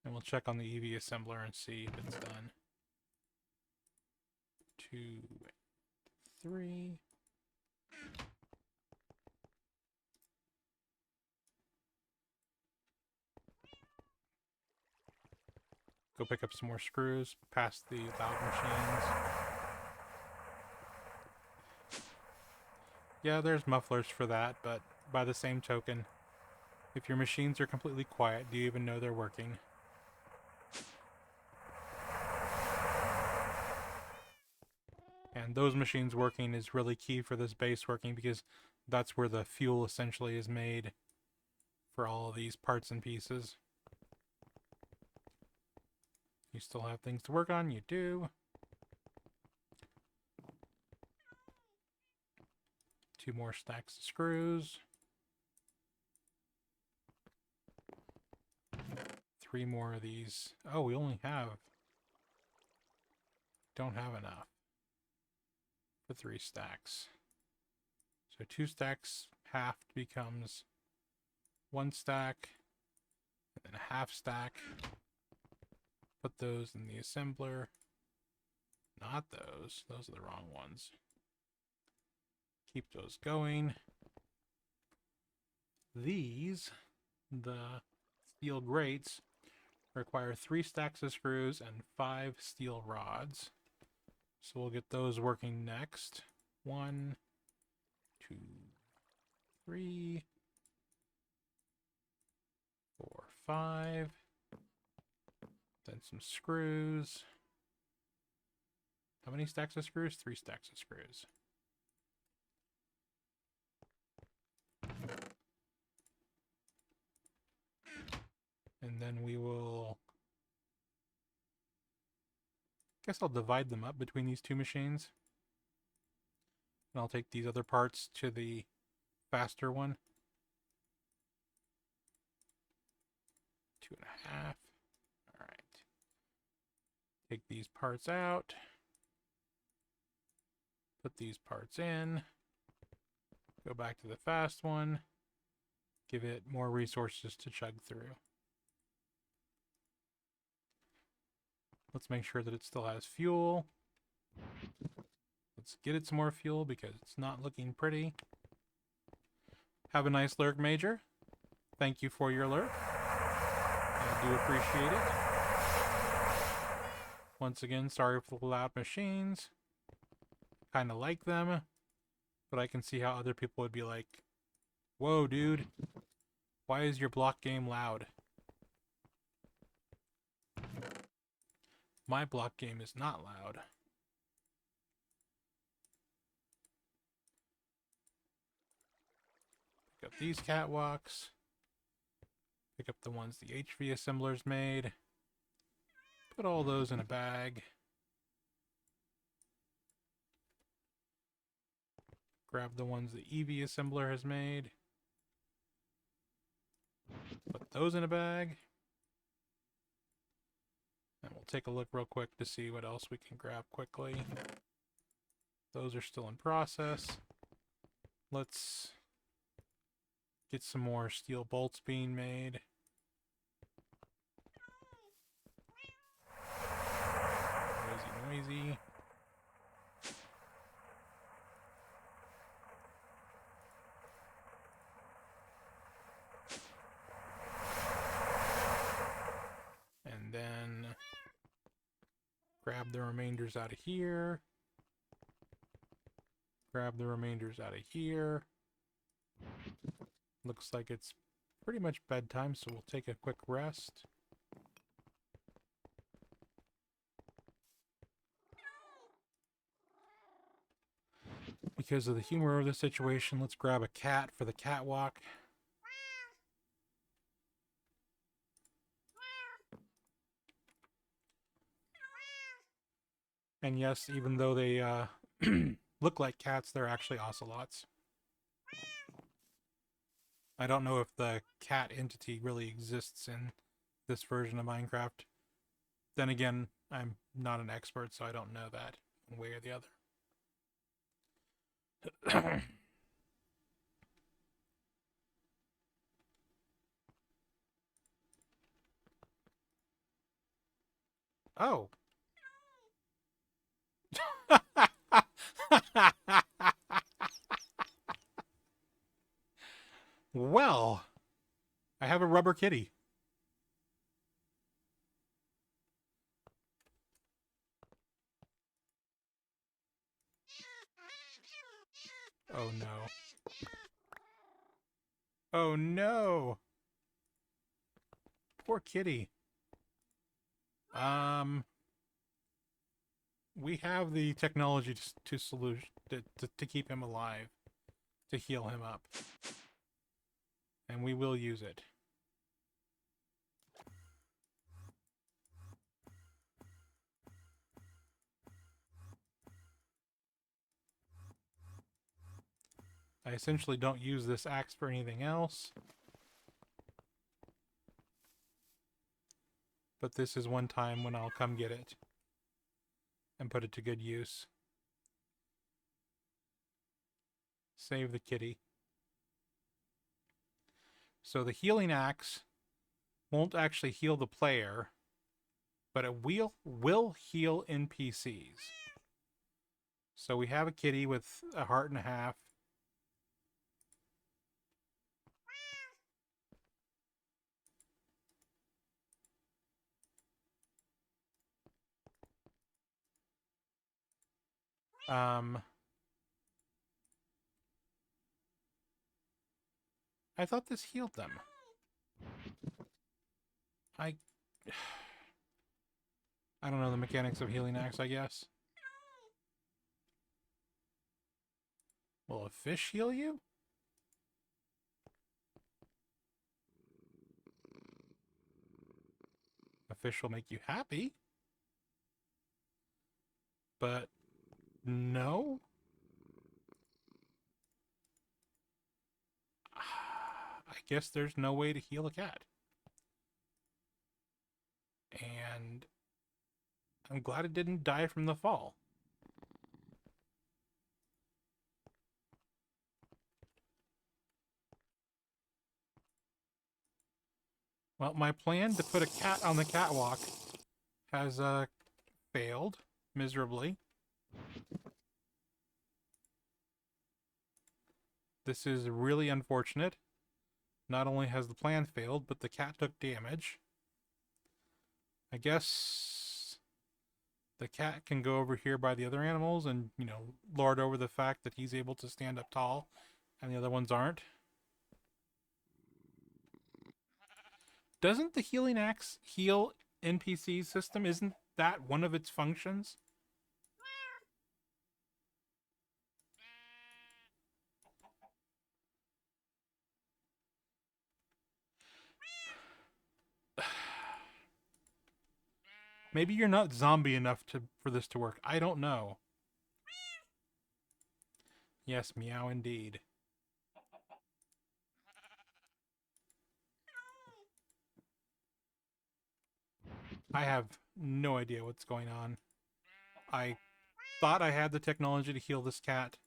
And we'll check on the EV assembler and see if it's done. 2, 3. Go pick up some more screws past the loud machines. Yeah, there's mufflers for that, but by the same token, if your machines are completely quiet, do you even know they're working? And those machines working is really key for this base working, because that's where the fuel essentially is made for all of these parts and pieces. You still have things to work on? You do. 2 more stacks of screws. 3 more of these. Oh, we only have... don't have enough for 3 stacks. So 2 stacks, half becomes 1 stack, and then a half stack. Put those in the assembler. Not those. Those are the wrong ones. Keep those going. These, the steel grates, require 3 stacks of screws and 5 steel rods. So we'll get those working next. 1, 2, 3, 4, 5. Then some screws. How many stacks of screws? 3 stacks of screws. And then we will... guess I'll divide them up between these 2 machines. And I'll take these other parts to the faster one. 2.5. Alright. Take these parts out. Put these parts in. Go back to the fast one. Give it more resources to chug through. Let's make sure that it still has fuel. Let's get it some more fuel because it's not looking pretty. Have a nice lurk, Major. Thank you for your lurk. I do appreciate it. Once again, sorry for the loud machines. Kind of like them, but I can see how other people would be like, whoa, dude, why is your block game loud? My block game is not loud. Pick up these catwalks. Pick up the ones the HV assemblers made. Put all those in a bag. Grab the ones the EV assembler has made. Put those in a bag. And we'll take a look real quick to see what else we can grab quickly. Those are still in process. Let's get some more steel bolts being made. easy. And then grab the remainders out of here. Grab the remainders out of here. Looks like it's pretty much bedtime, so we'll take a quick rest. Because of the humor of the situation, let's grab a cat for the catwalk. And yes, even though they look like cats, they're actually ocelots. I don't know if the cat entity really exists in this version of Minecraft. Then again, I'm not an expert, so I don't know that one way or the other. Oh. Well, I have a rubber kitty. Oh no. Oh no. Poor kitty. We have the technology to keep him alive, to heal him up. And we will use it. I essentially don't use this axe for anything else. But this is one time when I'll come get it and put it to good use. Save the kitty. So the healing axe won't actually heal the player, but it will heal NPCs. So we have a kitty with a heart and a half. I thought this healed them. I don't know the mechanics of healing axe, I guess. Will a fish heal you? A fish will make you happy. But no. I guess there's no way to heal a cat. And I'm glad it didn't die from the fall. Well, my plan to put a cat on the catwalk has failed miserably. This is really unfortunate. Not only has the plan failed, but the cat took damage. I guess the cat can go over here by the other animals and, you know, lord over the fact that he's able to stand up tall and the other ones aren't. Doesn't the healing axe heal NPC system? Isn't that one of its functions? Maybe you're not zombie enough for this to work. I don't know. Yes, meow indeed. I have no idea what's going on. I thought I had the technology to heal this cat.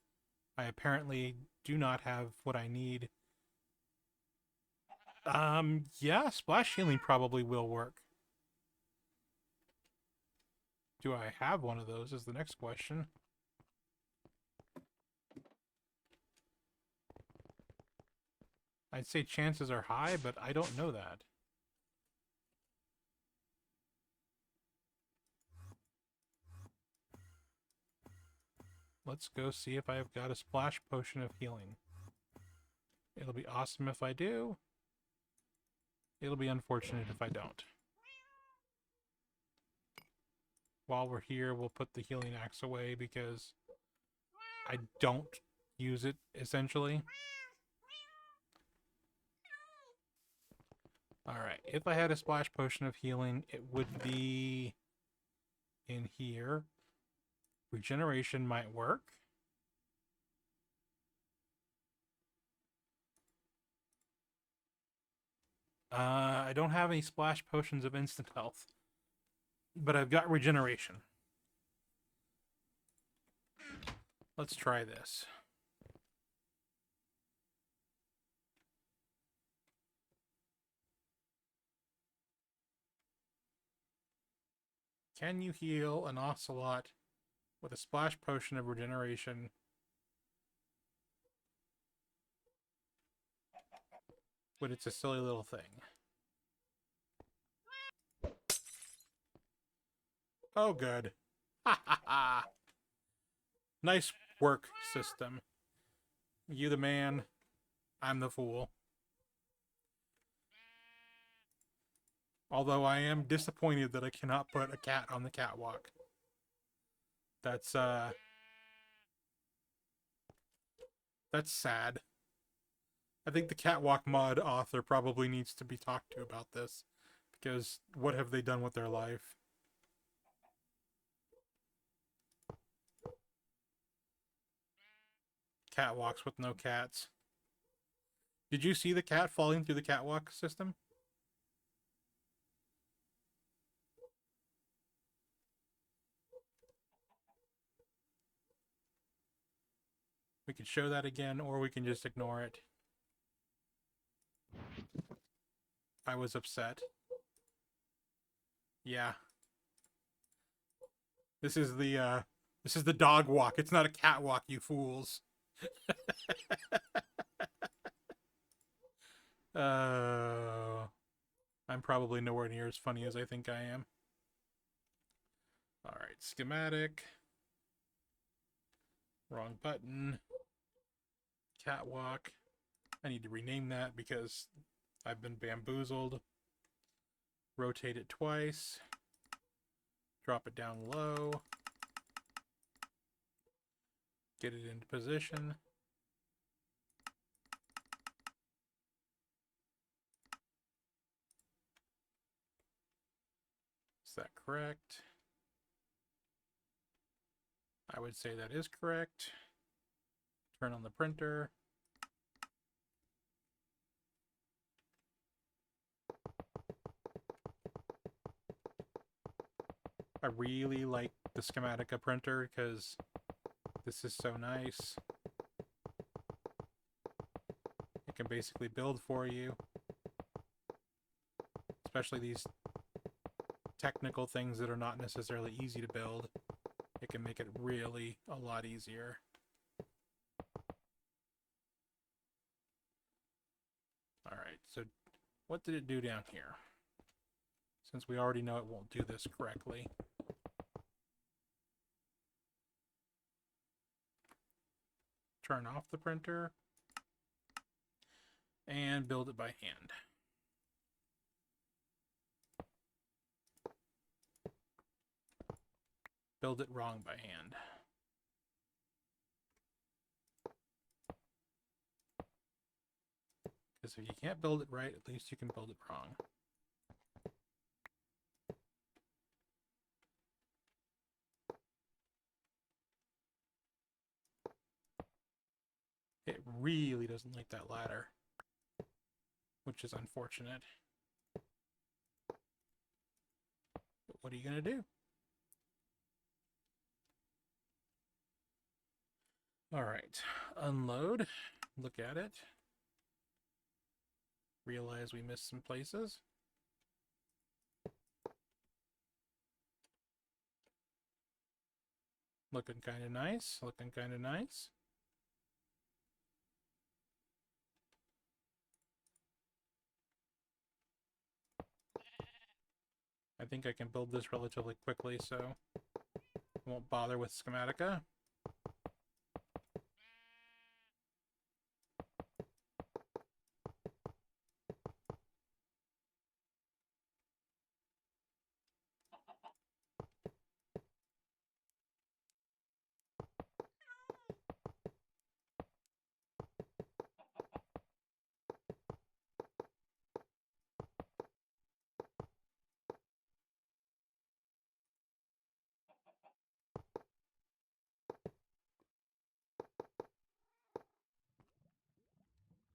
I apparently do not have what I need. Yeah, splash healing probably will work. Do I have one of those is the next question. I'd say chances are high, but I don't know that. Let's go see if I've got a splash potion of healing. It'll be awesome if I do. It'll be unfortunate if I don't. While we're here, we'll put the healing axe away because I don't use it, essentially. Alright, if I had a splash potion of healing, it would be in here. Regeneration might work. I don't have any splash potions of instant health, but I've got regeneration. Let's try this. Can you heal an ocelot with a splash potion of regeneration? But it's a silly little thing. Oh, good. Ha ha ha. Nice work, system. You the man, I'm the fool. Although I am disappointed that I cannot put a cat on the catwalk. That's sad. I think the catwalk mod author probably needs to be talked to about this. Because what have they done with their life? Catwalks with no cats. Did you see the cat falling through the catwalk system? We can show that again, or we can just ignore it. I was upset. Yeah. This is the dog walk. It's not a catwalk, you fools. I'm probably nowhere near as funny as I think I am. Alright, schematic. Wrong button. Catwalk. I need to rename that because I've been bamboozled. Rotate it twice. Drop it down low. Get it into position. Is that correct? I would say that is correct. Turn on the printer. I really like the Schematica printer because this is so nice. It can basically build for you. Especially these technical things that are not necessarily easy to build. It can make it really a lot easier. Alright, so what did it do down here? Since we already know it won't do this correctly. Turn off the printer. And build it by hand. Build it wrong by hand. Because if you can't build it right, at least you can build it wrong. It really doesn't like that ladder, which is unfortunate. But what are you going to do? Alright, unload, look at it. Realize we missed some places. Looking kind of nice. Looking kind of nice. I think I can build this relatively quickly, so I won't bother with Schematica.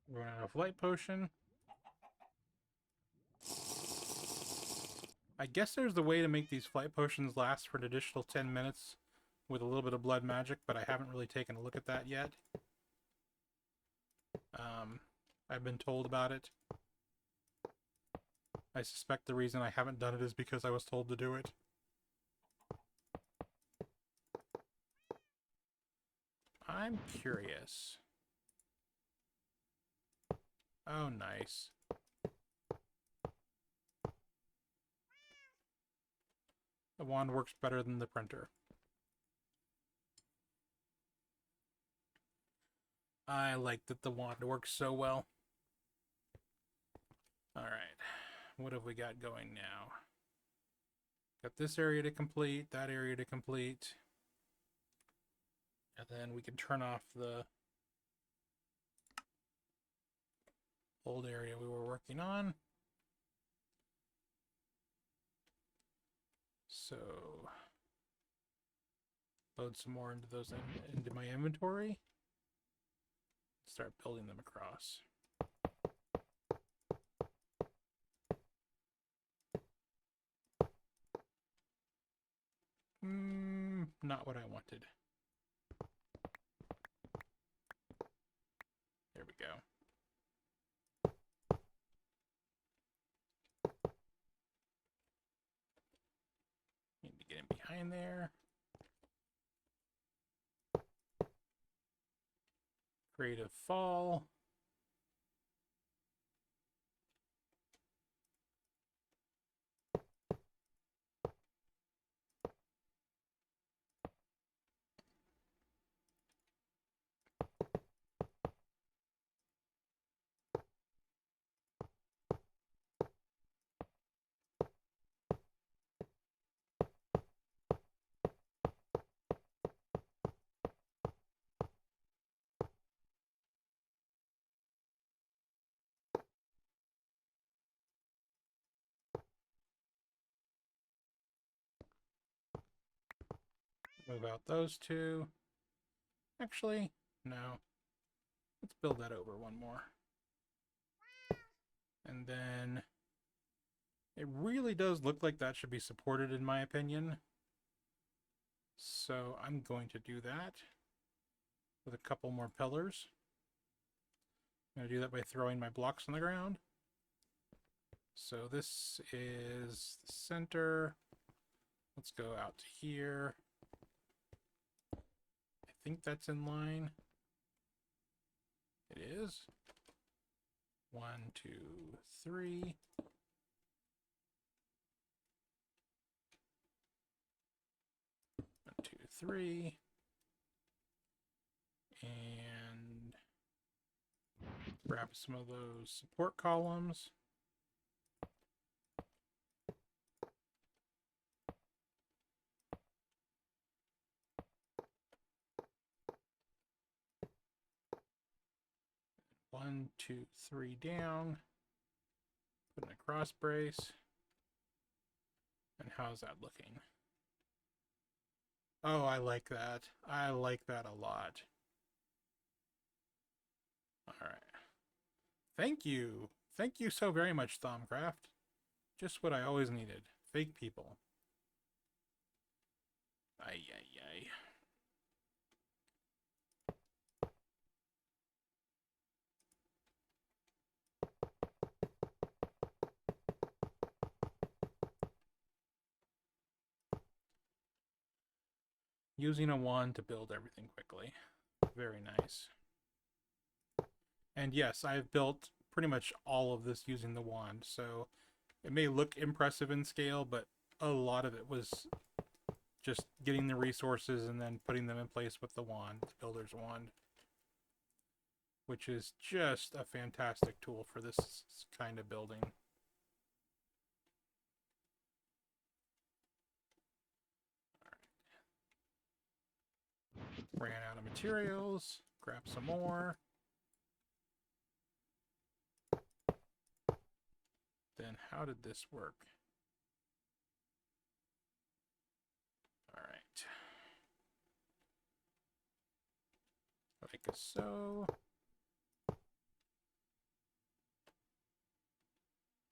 Run out of light potion. I guess there's the way to make these flight potions last for an additional 10 minutes with a little bit of blood magic, but I haven't really taken a look at that yet. I've been told about it. I suspect the reason I haven't done it is because I was told to do it. I'm curious. Oh, nice. The wand works better than the printer. I like that the wand works so well. Alright. What have we got going now? Got this area to complete, that area to complete. And then we can turn off the old area we were working on. So load some more into those into my inventory. Start building them across. Not what I wanted. There we go. Need to get in behind there. Creative fall. Move out those two. Actually, no. Let's build that over one more. And then it really does look like that should be supported in my opinion. So I'm going to do that with a couple more pillars. I'm going to do that by throwing my blocks on the ground. So this is the center. Let's go out to here. I think that's in line. It is. 1, 2, 3. 1, 2, 3. And grab some of those support columns. One, two, three down. Put in a cross brace. And how's that looking? Oh, I like that. I like that a lot. Alright. Thank you. Thank you so very much, Thaumcraft. Just what I always needed. Fake people. Ay, ay, ay. Using a wand to build everything quickly. Very nice. And yes, I've built pretty much all of this using the wand, so it may look impressive in scale, but a lot of it was just getting the resources and then putting them in place with the wand, the builder's wand, which is just a fantastic tool for this kind of building. Ran out of materials, grab some more. Then how did this work? All right. Like so.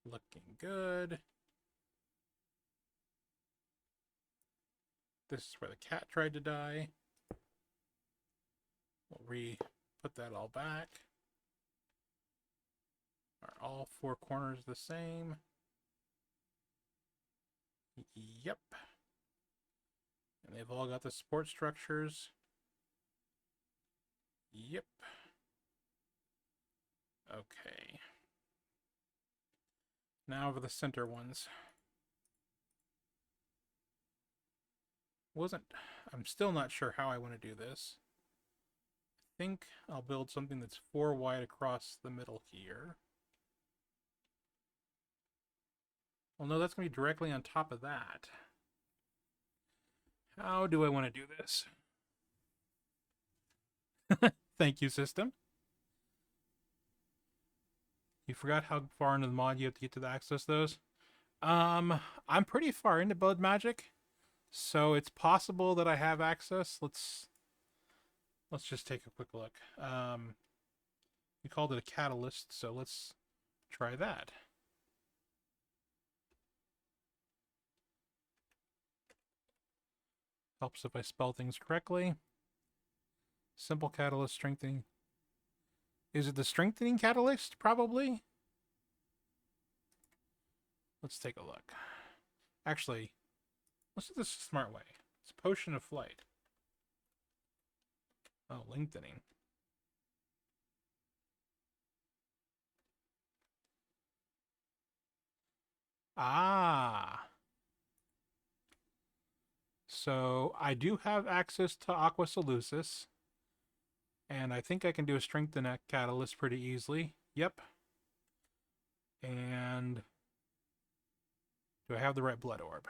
Looking good. This is where the cat tried to die. We'll put that all back. Are all four corners the same? Yep. And they've all got the support structures. Yep. Okay. Now for the center ones. I'm still not sure how I want to do this. I think I'll build something that's 4 wide across the middle here. Well, no, that's going to be directly on top of that. How do I want to do this? Thank you, system. You forgot how far into the mod you have to get to access those? I'm pretty far into Blood Magic, so it's possible that I have access. Let's just take a quick look. We called it a catalyst, so let's try that. Helps if I spell things correctly. Simple catalyst strengthening. Is it the strengthening catalyst? Probably. Let's take a look. Actually, let's do this the smart way. It's potion of flight. Oh, lengthening. Ah. So I do have access to Aqua Solucis. And I think I can do a strengthen catalyst pretty easily. Yep. And do I have the right blood orb?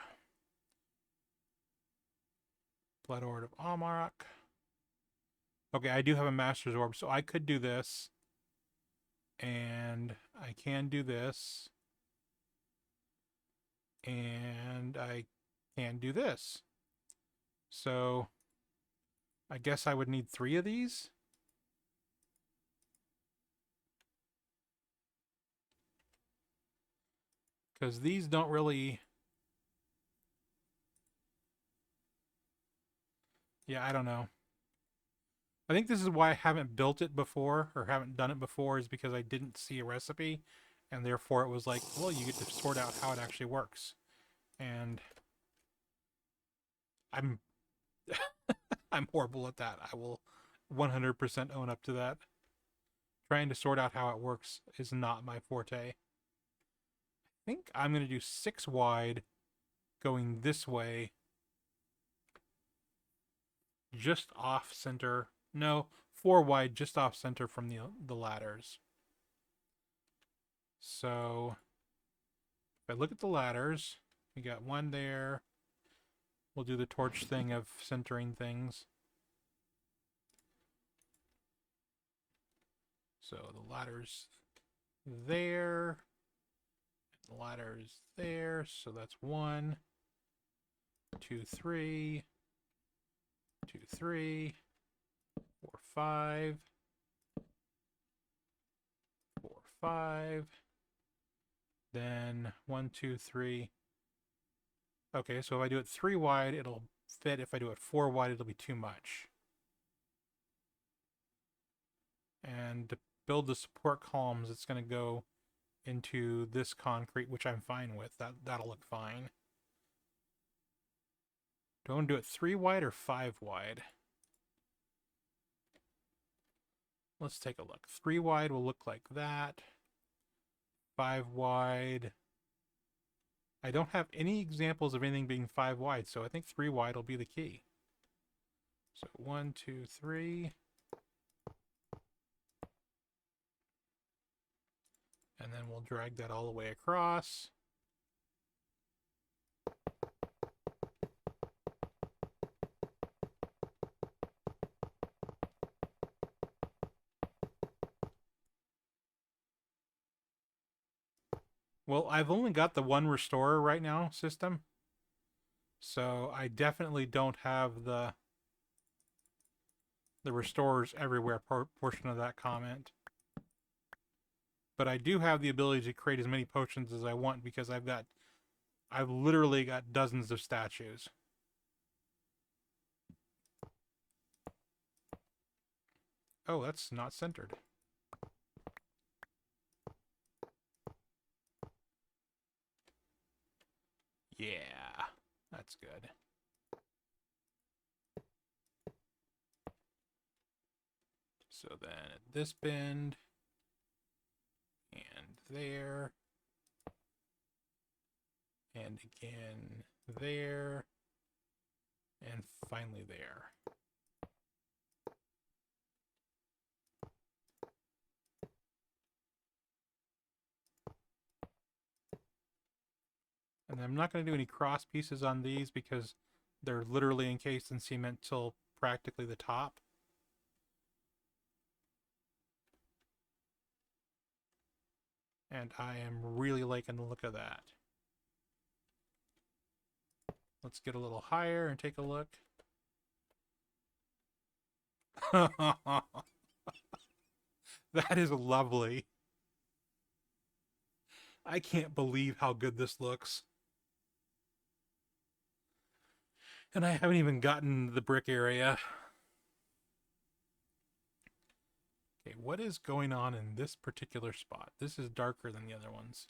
Blood orb of Amarok. Okay, I do have a master's orb, so I could do this. And I can do this. And I can do this. So I guess I would need 3 of these. Because these don't really... Yeah, I don't know. I think this is why I haven't built it before, or haven't done it before, is because I didn't see a recipe, and therefore it was like, well, you get to sort out how it actually works. And I'm I'm horrible at that. I will 100% own up to that. Trying to sort out how it works is not my forte. I think I'm going to do 6 wide going this way, just off center. No, 4 wide just off center from the ladders. So if I look at the ladders, we got 1 there. We'll do the torch thing of centering things. So the ladder's there. The ladder's there. So that's 1, 2, 3, 2, 3, 4, 5, 4, 5. Then 1, 2, 3. Okay, so if I do it 3 wide, it'll fit. If I do it 4 wide, it'll be too much. And to build the support columns, it's going to go into this concrete, which I'm fine with. That'll look fine. Do I want to do it 3 wide or 5 wide? Let's take a look. 3 wide will look like that. 5 wide. I don't have any examples of anything being 5 wide, so I think 3 wide will be the key. So 1, 2, 3. And then we'll drag that all the way across. Well, I've only got the one restorer right now system, so I definitely don't have the restorers everywhere portion of that comment. But I do have the ability to create as many potions as I want because I've literally got dozens of statues. Oh, that's not centered. Yeah, that's good. So then at this bend, and there, and again there, and finally there. And I'm not going to do any cross pieces on these because they're literally encased in cement till practically the top. And I am really liking the look of that. Let's get a little higher and take a look. That is lovely. I can't believe how good this looks. And I haven't even gotten the brick area. Okay, what is going on in this particular spot? This is darker than the other ones.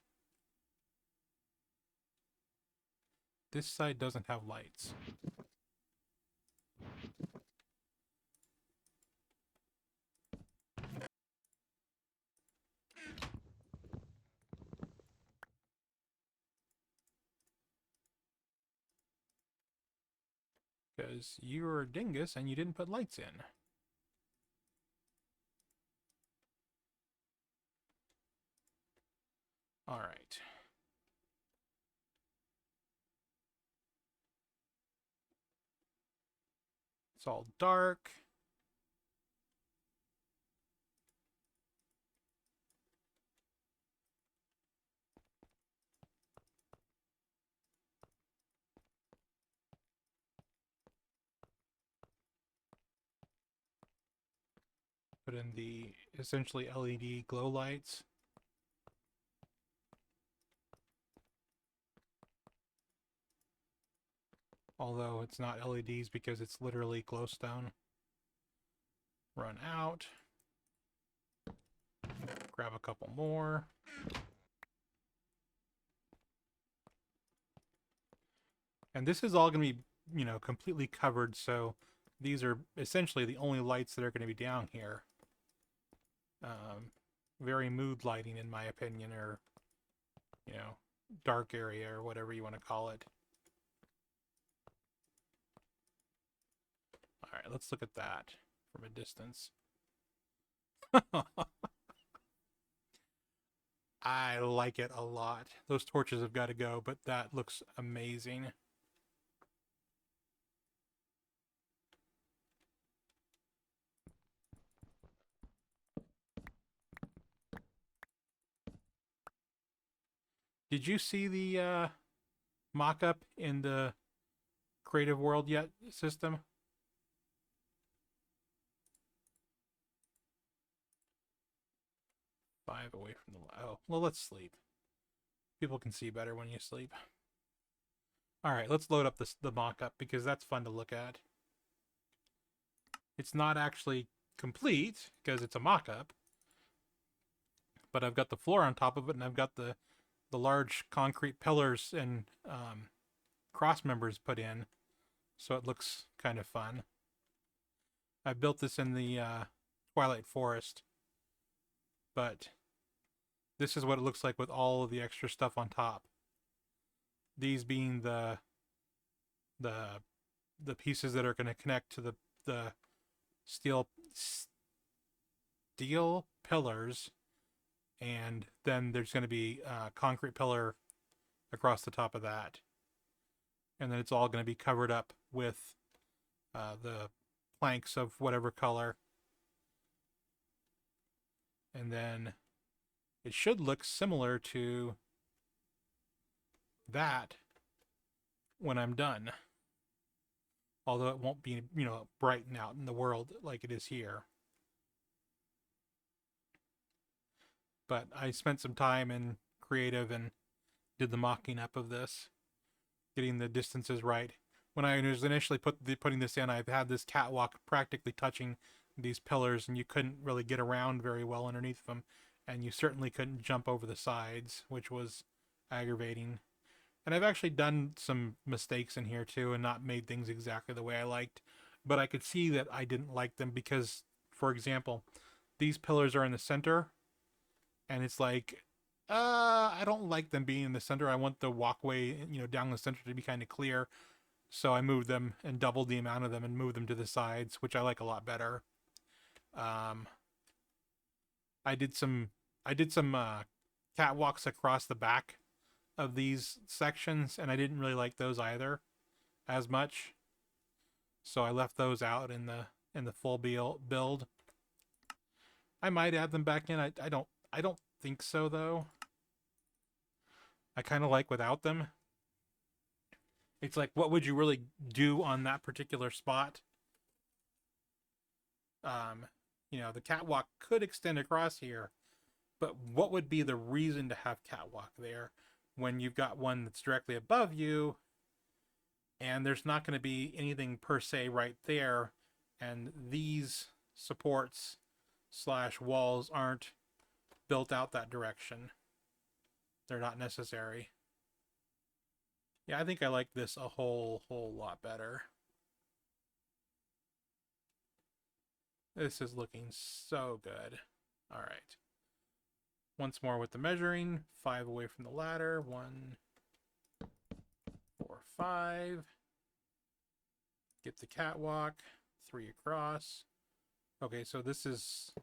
This side doesn't have lights. Because you're a dingus and you didn't put lights in. All right. It's all dark. Put in the essentially LED glow lights. Although it's not LEDs because it's literally glowstone. Run out. Grab a couple more. And this is all going to be, completely covered, so these are essentially the only lights that are going to be down here. Very mood lighting, in my opinion, or, dark area, or whatever you want to call it. Alright, let's look at that from a distance. I like it a lot. Those torches have got to go, but that looks amazing. Did you see the mock-up in the Creative World yet system? Five away from the... Oh, well, let's sleep. People can see better when you sleep. Alright, let's load up the mock-up because that's fun to look at. It's not actually complete because it's a mock-up. But I've got the floor on top of it, and I've got the large concrete pillars and cross members put in. so it looks kind of fun. I built this in the Twilight Forest, but this is what it looks like with all of the extra stuff on top. These being the the pieces that are going to connect to the steel steel pillars, and then there's going to be a concrete pillar across the top of that, and then it's all going to be covered up with the planks of whatever color, and then it should look similar to that when I'm done, although it won't be, bright and out in the world like it is here. But I spent some time in creative and did the mocking up of this, getting the distances right. When I was initially putting this in, I've had this catwalk practically touching these pillars, and you couldn't really get around very well underneath them, and you certainly couldn't jump over the sides, which was aggravating. And I've actually done some mistakes in here too and not made things exactly the way I liked, but I could see that I didn't like them because, for example, these pillars are in the center, and it's like, I don't like them being in the center. I want the walkway, down the center to be kind of clear. So I moved them and doubled the amount of them and moved them to the sides, which I like a lot better. Um, I did some catwalks across the back of these sections, and I didn't really like those either as much. So I left those out in the full build. I might add them back in. I don't think so though. I kind of like without them. It's like, what would you really do on that particular spot? Um, the catwalk could extend across here, but what would be the reason to have catwalk there when you've got one that's directly above you, and there's not going to be anything per se right there, and these supports / walls aren't built out that direction. They're not necessary. Yeah, I think I like this a whole lot better. This is looking so good. All right. Once more with the measuring. 5 away from the ladder. 1, 4, 5. Get the catwalk. 3 across. Okay, so this is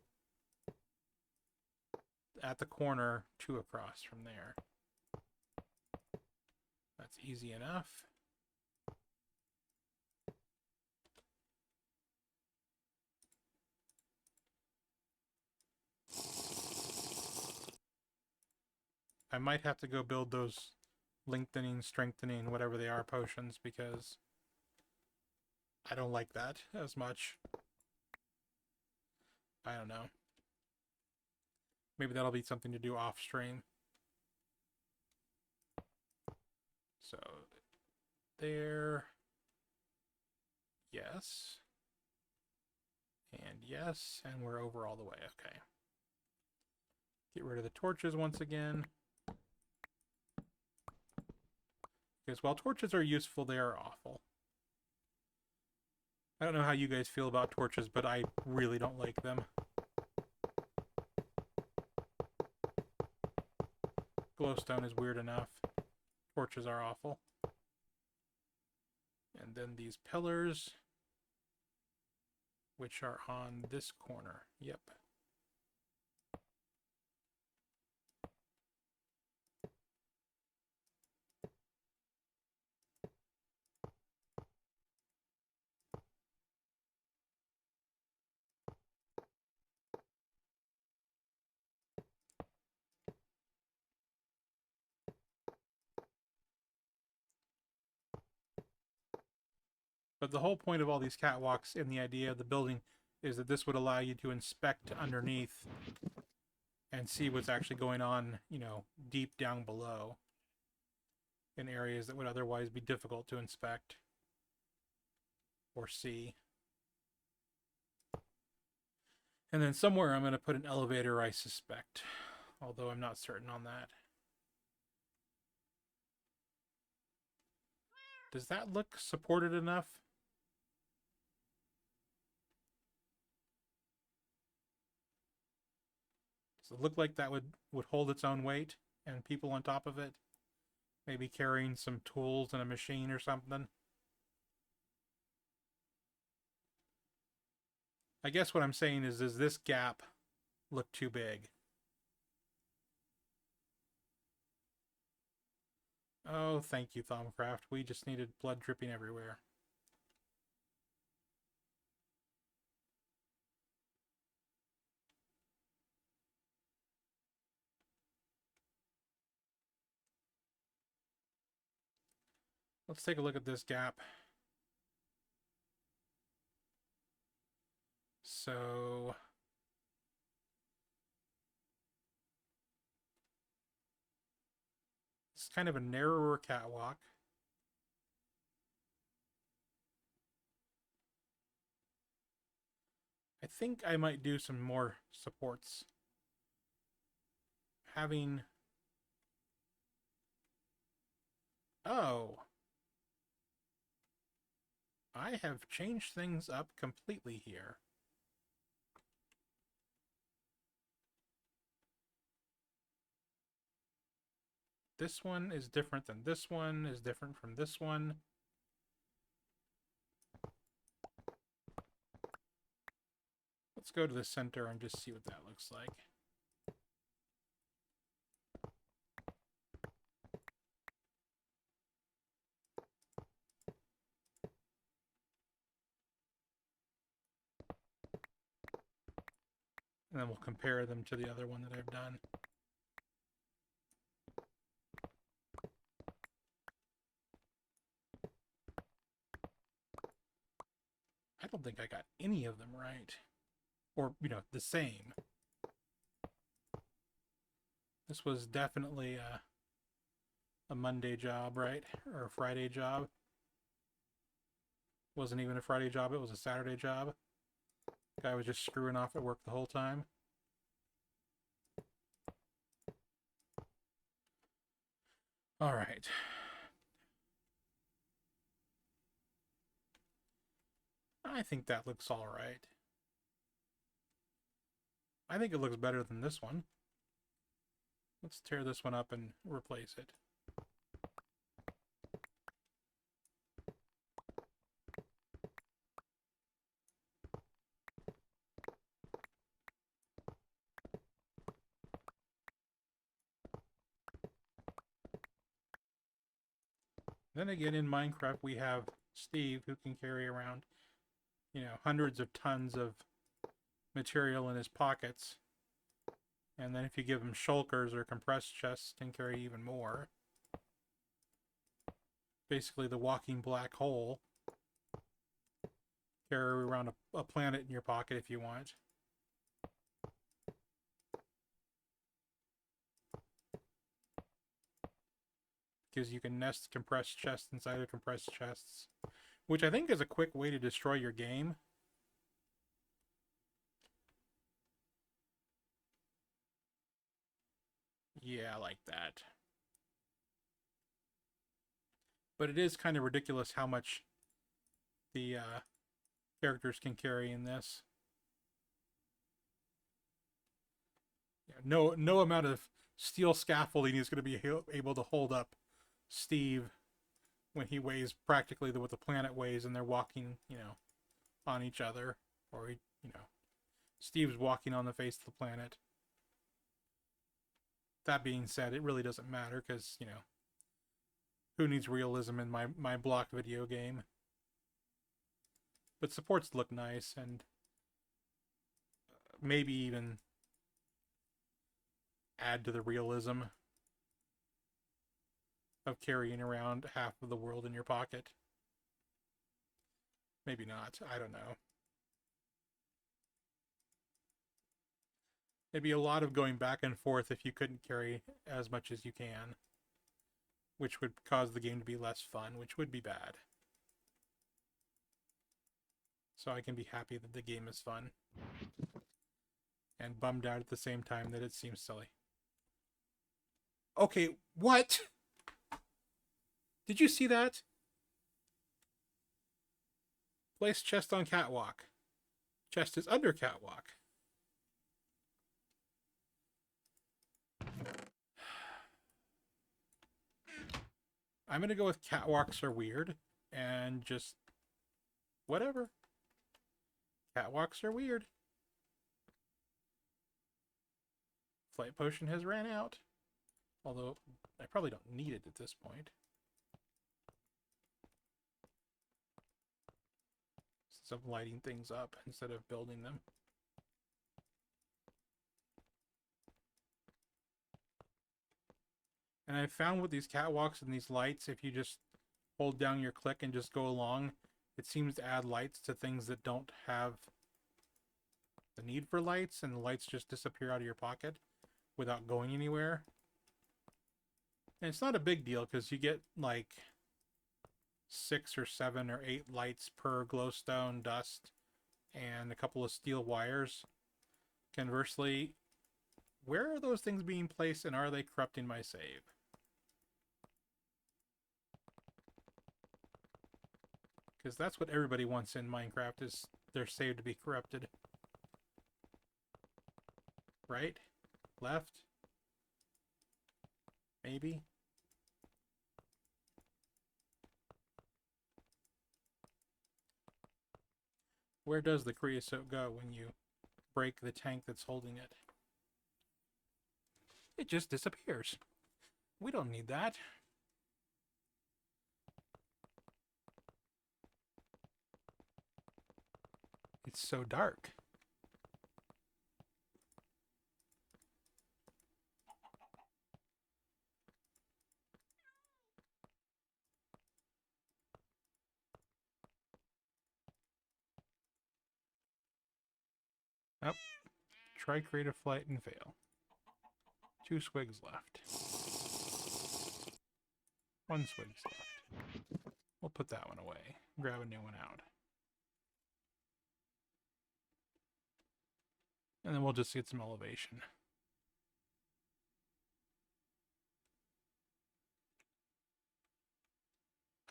at the corner, 2 across from there. That's easy enough. I might have to go build those lengthening, strengthening, whatever they are, potions, because I don't like that as much. I don't know. Maybe that'll be something to do off stream. So, there. Yes. And yes, and we're over all the way. Okay. Get rid of the torches once again. Because while torches are useful, they are awful. I don't know how you guys feel about torches, but I really don't like them. Glowstone is weird enough. Torches are awful. And then these pillars, which are on this corner. Yep. But the whole point of all these catwalks and the idea of the building is that this would allow you to inspect underneath and see what's actually going on, deep down below in areas that would otherwise be difficult to inspect or see. And then somewhere I'm going to put an elevator, I suspect, although I'm not certain on that. Does that look supported enough? Does it look like that would hold its own weight and people on top of it? Maybe carrying some tools and a machine or something? I guess what I'm saying is, does this gap look too big? Oh, thank you, Thaumcraft. We just needed blood dripping everywhere. Let's take a look at this gap. So it's kind of a narrower catwalk. I think I might do some more supports. Having... Oh. I have changed things up completely here. This one is different than this one, is different from this one. Let's go to the center and just see what that looks like. And then we'll compare them to the other one that I've done. I don't think I got any of them right. Or, you know, the same. This was definitely a Monday job, right? Or a Friday job. Wasn't even a Friday job, it was a Saturday job. Guy was just screwing off at work the whole time. All right. I think that looks all right. I think it looks better than this one. Let's tear this one up and replace it. Then again, in Minecraft, we have Steve, who can carry around, you know, hundreds of tons of material in his pockets. And then if you give him shulkers or compressed chests, can carry even more. Basically the walking black hole. Carry around a planet in your pocket if you want. Because you can nest compressed chests inside of compressed chests. Which I think is a quick way to destroy your game. Yeah, I like that. But it is kind of ridiculous how much the characters can carry in this. Yeah, no amount of steel scaffolding is going to be able to hold up Steve when he weighs practically what the planet weighs, and they're walking, you know, on each other, or you know, Steve's walking on the face of the planet. That being said, it really doesn't matter because, you know, who needs realism in my block video game? But supports look nice, and maybe even add to the realism of carrying around half of the world in your pocket. Maybe not. I don't know. It'd be a lot of going back and forth if you couldn't carry as much as you can, which would cause the game to be less fun, which would be bad. So I can be happy that the game is fun. And bummed out at the same time that it seems silly. Okay, what? Did you see that? Place chest on catwalk. Chest is under catwalk. I'm going to go with catwalks are weird and just whatever. Catwalks are weird. Flight potion has ran out. Although, I probably don't need it at this point. Since I'm lighting things up instead of building them. And I found with these catwalks and these lights, if you just hold down your click and just go along, it seems to add lights to things that don't have the need for lights, and the lights just disappear out of your pocket without going anywhere. And it's not a big deal because you get like 6 or 7 or 8 lights per glowstone, dust, and a couple of steel wires. Conversely, where are those things being placed and are they corrupting my save? Because that's what everybody wants in Minecraft, is their save to be corrupted. Right? Left? Maybe? Where does the creosote go when you break the tank that's holding it? It just disappears. We don't need that. It's so dark. Oh, try creative flight and fail. 2 swigs left. 1 swig's left. We'll put that one away. Grab a new one out. And then we'll just get some elevation.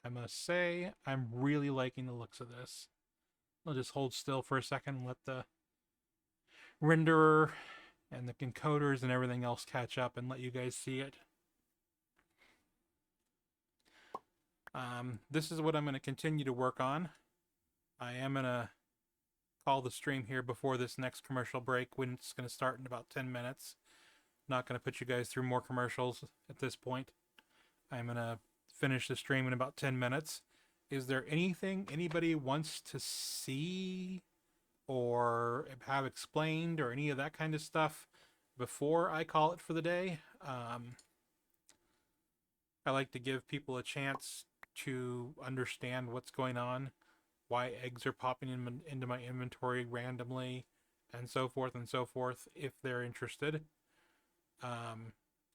I must say, I'm really liking the looks of this. I'll just hold still for a second and let the renderer and the encoders and everything else catch up and let you guys see it. This is what I'm going to continue to work on. I am going to call the stream here before this next commercial break, when it's going to start in about 10 minutes. Not going to put you guys through more commercials at this point. I'm going to finish the stream in about 10 minutes. Is there anything anybody wants to see or have explained or any of that kind of stuff before I call it for the day? I like to give people a chance to understand what's going on, why eggs are popping into my inventory randomly, and so forth, if they're interested.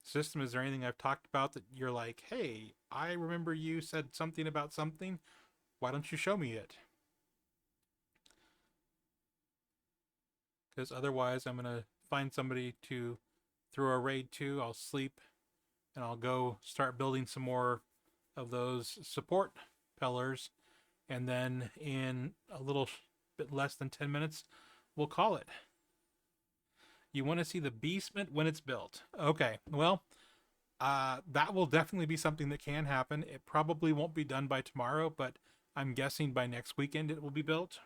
System, is there anything I've talked about that you're like, hey, I remember you said something about something, why don't you show me it? Because otherwise I'm going to find somebody to throw a raid to, I'll sleep, and I'll go start building some more of those support pillars, and then in a little bit less than 10 minutes, we'll call it. You want to see the basement when it's built. Okay, well, that will definitely be something that can happen. It probably won't be done by tomorrow, but I'm guessing by next weekend it will be built.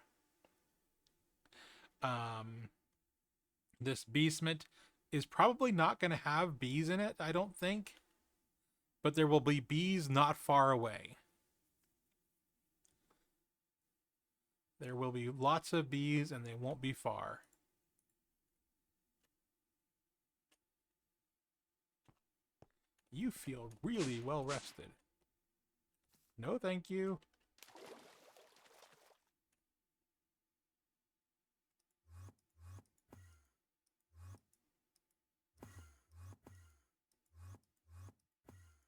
This basement is probably not going to have bees in it, I don't think. But there will be bees not far away. There will be lots of bees, and they won't be far. You feel really well rested. No, thank you.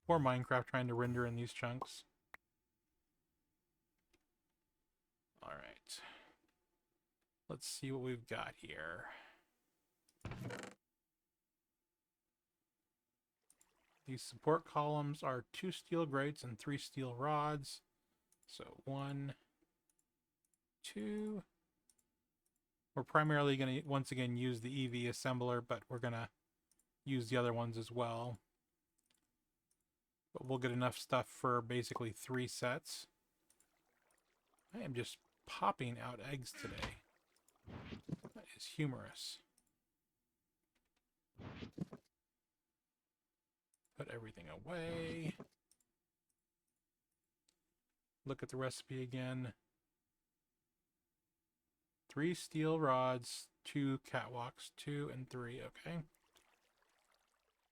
Poor Minecraft trying to render in these chunks. Alright. Let's see what we've got here. These support columns are 2 steel grates and 3 steel rods. So 1, 2. We're primarily going to, once again, use the EV assembler, but we're going to use the other ones as well. But we'll get enough stuff for basically 3 sets. I am just popping out eggs today. That is humorous. Put everything away. Look at the recipe again. 3 steel rods, 2 catwalks, 2 and 3, okay.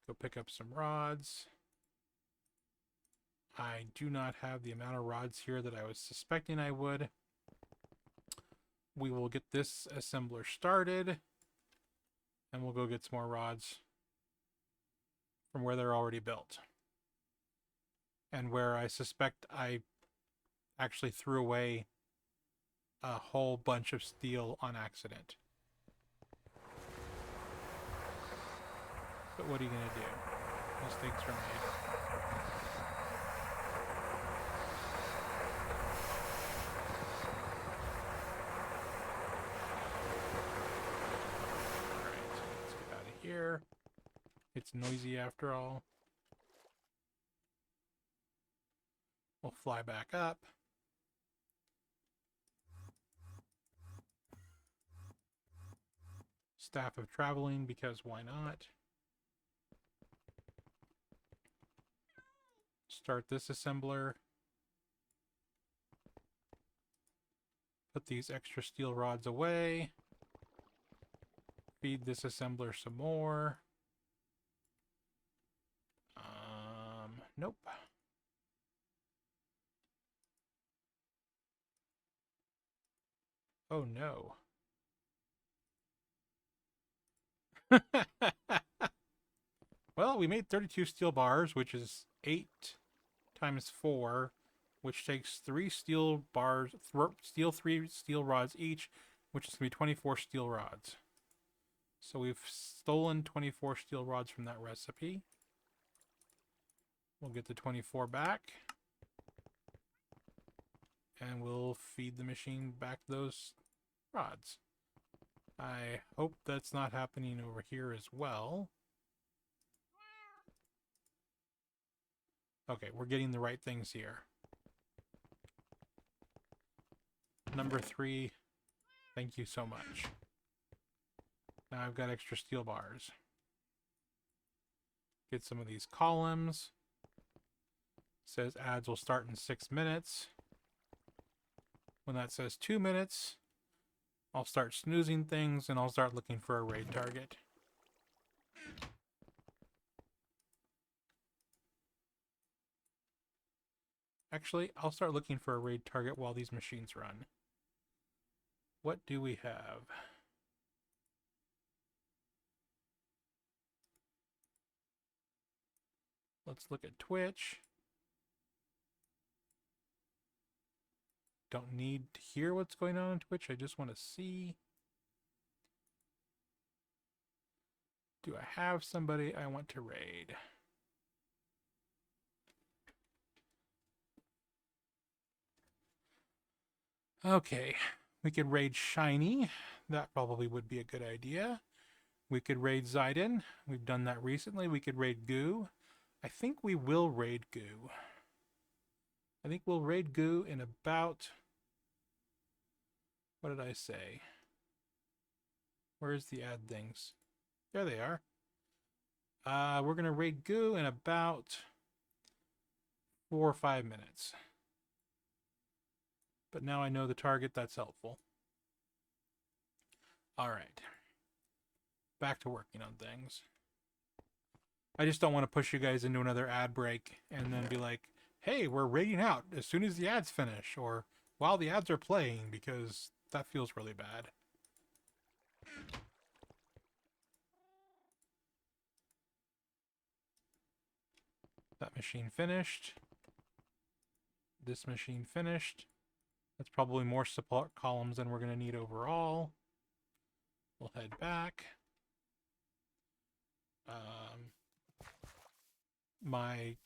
Go pick up some rods. I do not have the amount of rods here that I was suspecting I would. We will get this assembler started, and we'll go get some more rods from where they're already built. And where I suspect I actually threw away a whole bunch of steel on accident. But what are you going to do? Mistakes are made. Here. It's noisy after all. We'll fly back up. Staff of traveling, because why not? Start this assembler. Put these extra steel rods away. Feed this assembler some more. Nope. Oh no. Well, we made 32 steel bars, which is 8 times 4, which takes 3 steel bars, 3 steel rods each, which is going to be 24 steel rods. So we've stolen 24 steel rods from that recipe. We'll get the 24 back. And we'll feed the machine back those rods. I hope that's not happening over here as well. Okay, we're getting the right things here. Number 3, thank you so much. Now I've got extra steel bars. Get some of these columns. Says ads will start in 6 minutes. When that says 2 minutes, I'll start snoozing things and I'll start looking for a raid target. Actually, I'll start looking for a raid target while these machines run. What do we have? Let's look at Twitch. Don't need to hear what's going on Twitch. I just want to see. Do I have somebody I want to raid? Okay, we could raid Shiny. That probably would be a good idea. We could raid Zidon. We've done that recently. We could raid Goo. I think we will raid Goo. I think we'll raid Goo in about... What did I say? Where's the ad things? There they are. We're going to raid Goo in about 4 or 5 minutes. But now I know the target. That's helpful. All right. Back to working on things. I just don't want to push you guys into another ad break and then be like, hey, we're raiding out as soon as the ads finish, or while the ads are playing, because that feels really bad. That machine finished. This machine finished. That's probably more support columns than we're going to need overall. We'll head back. My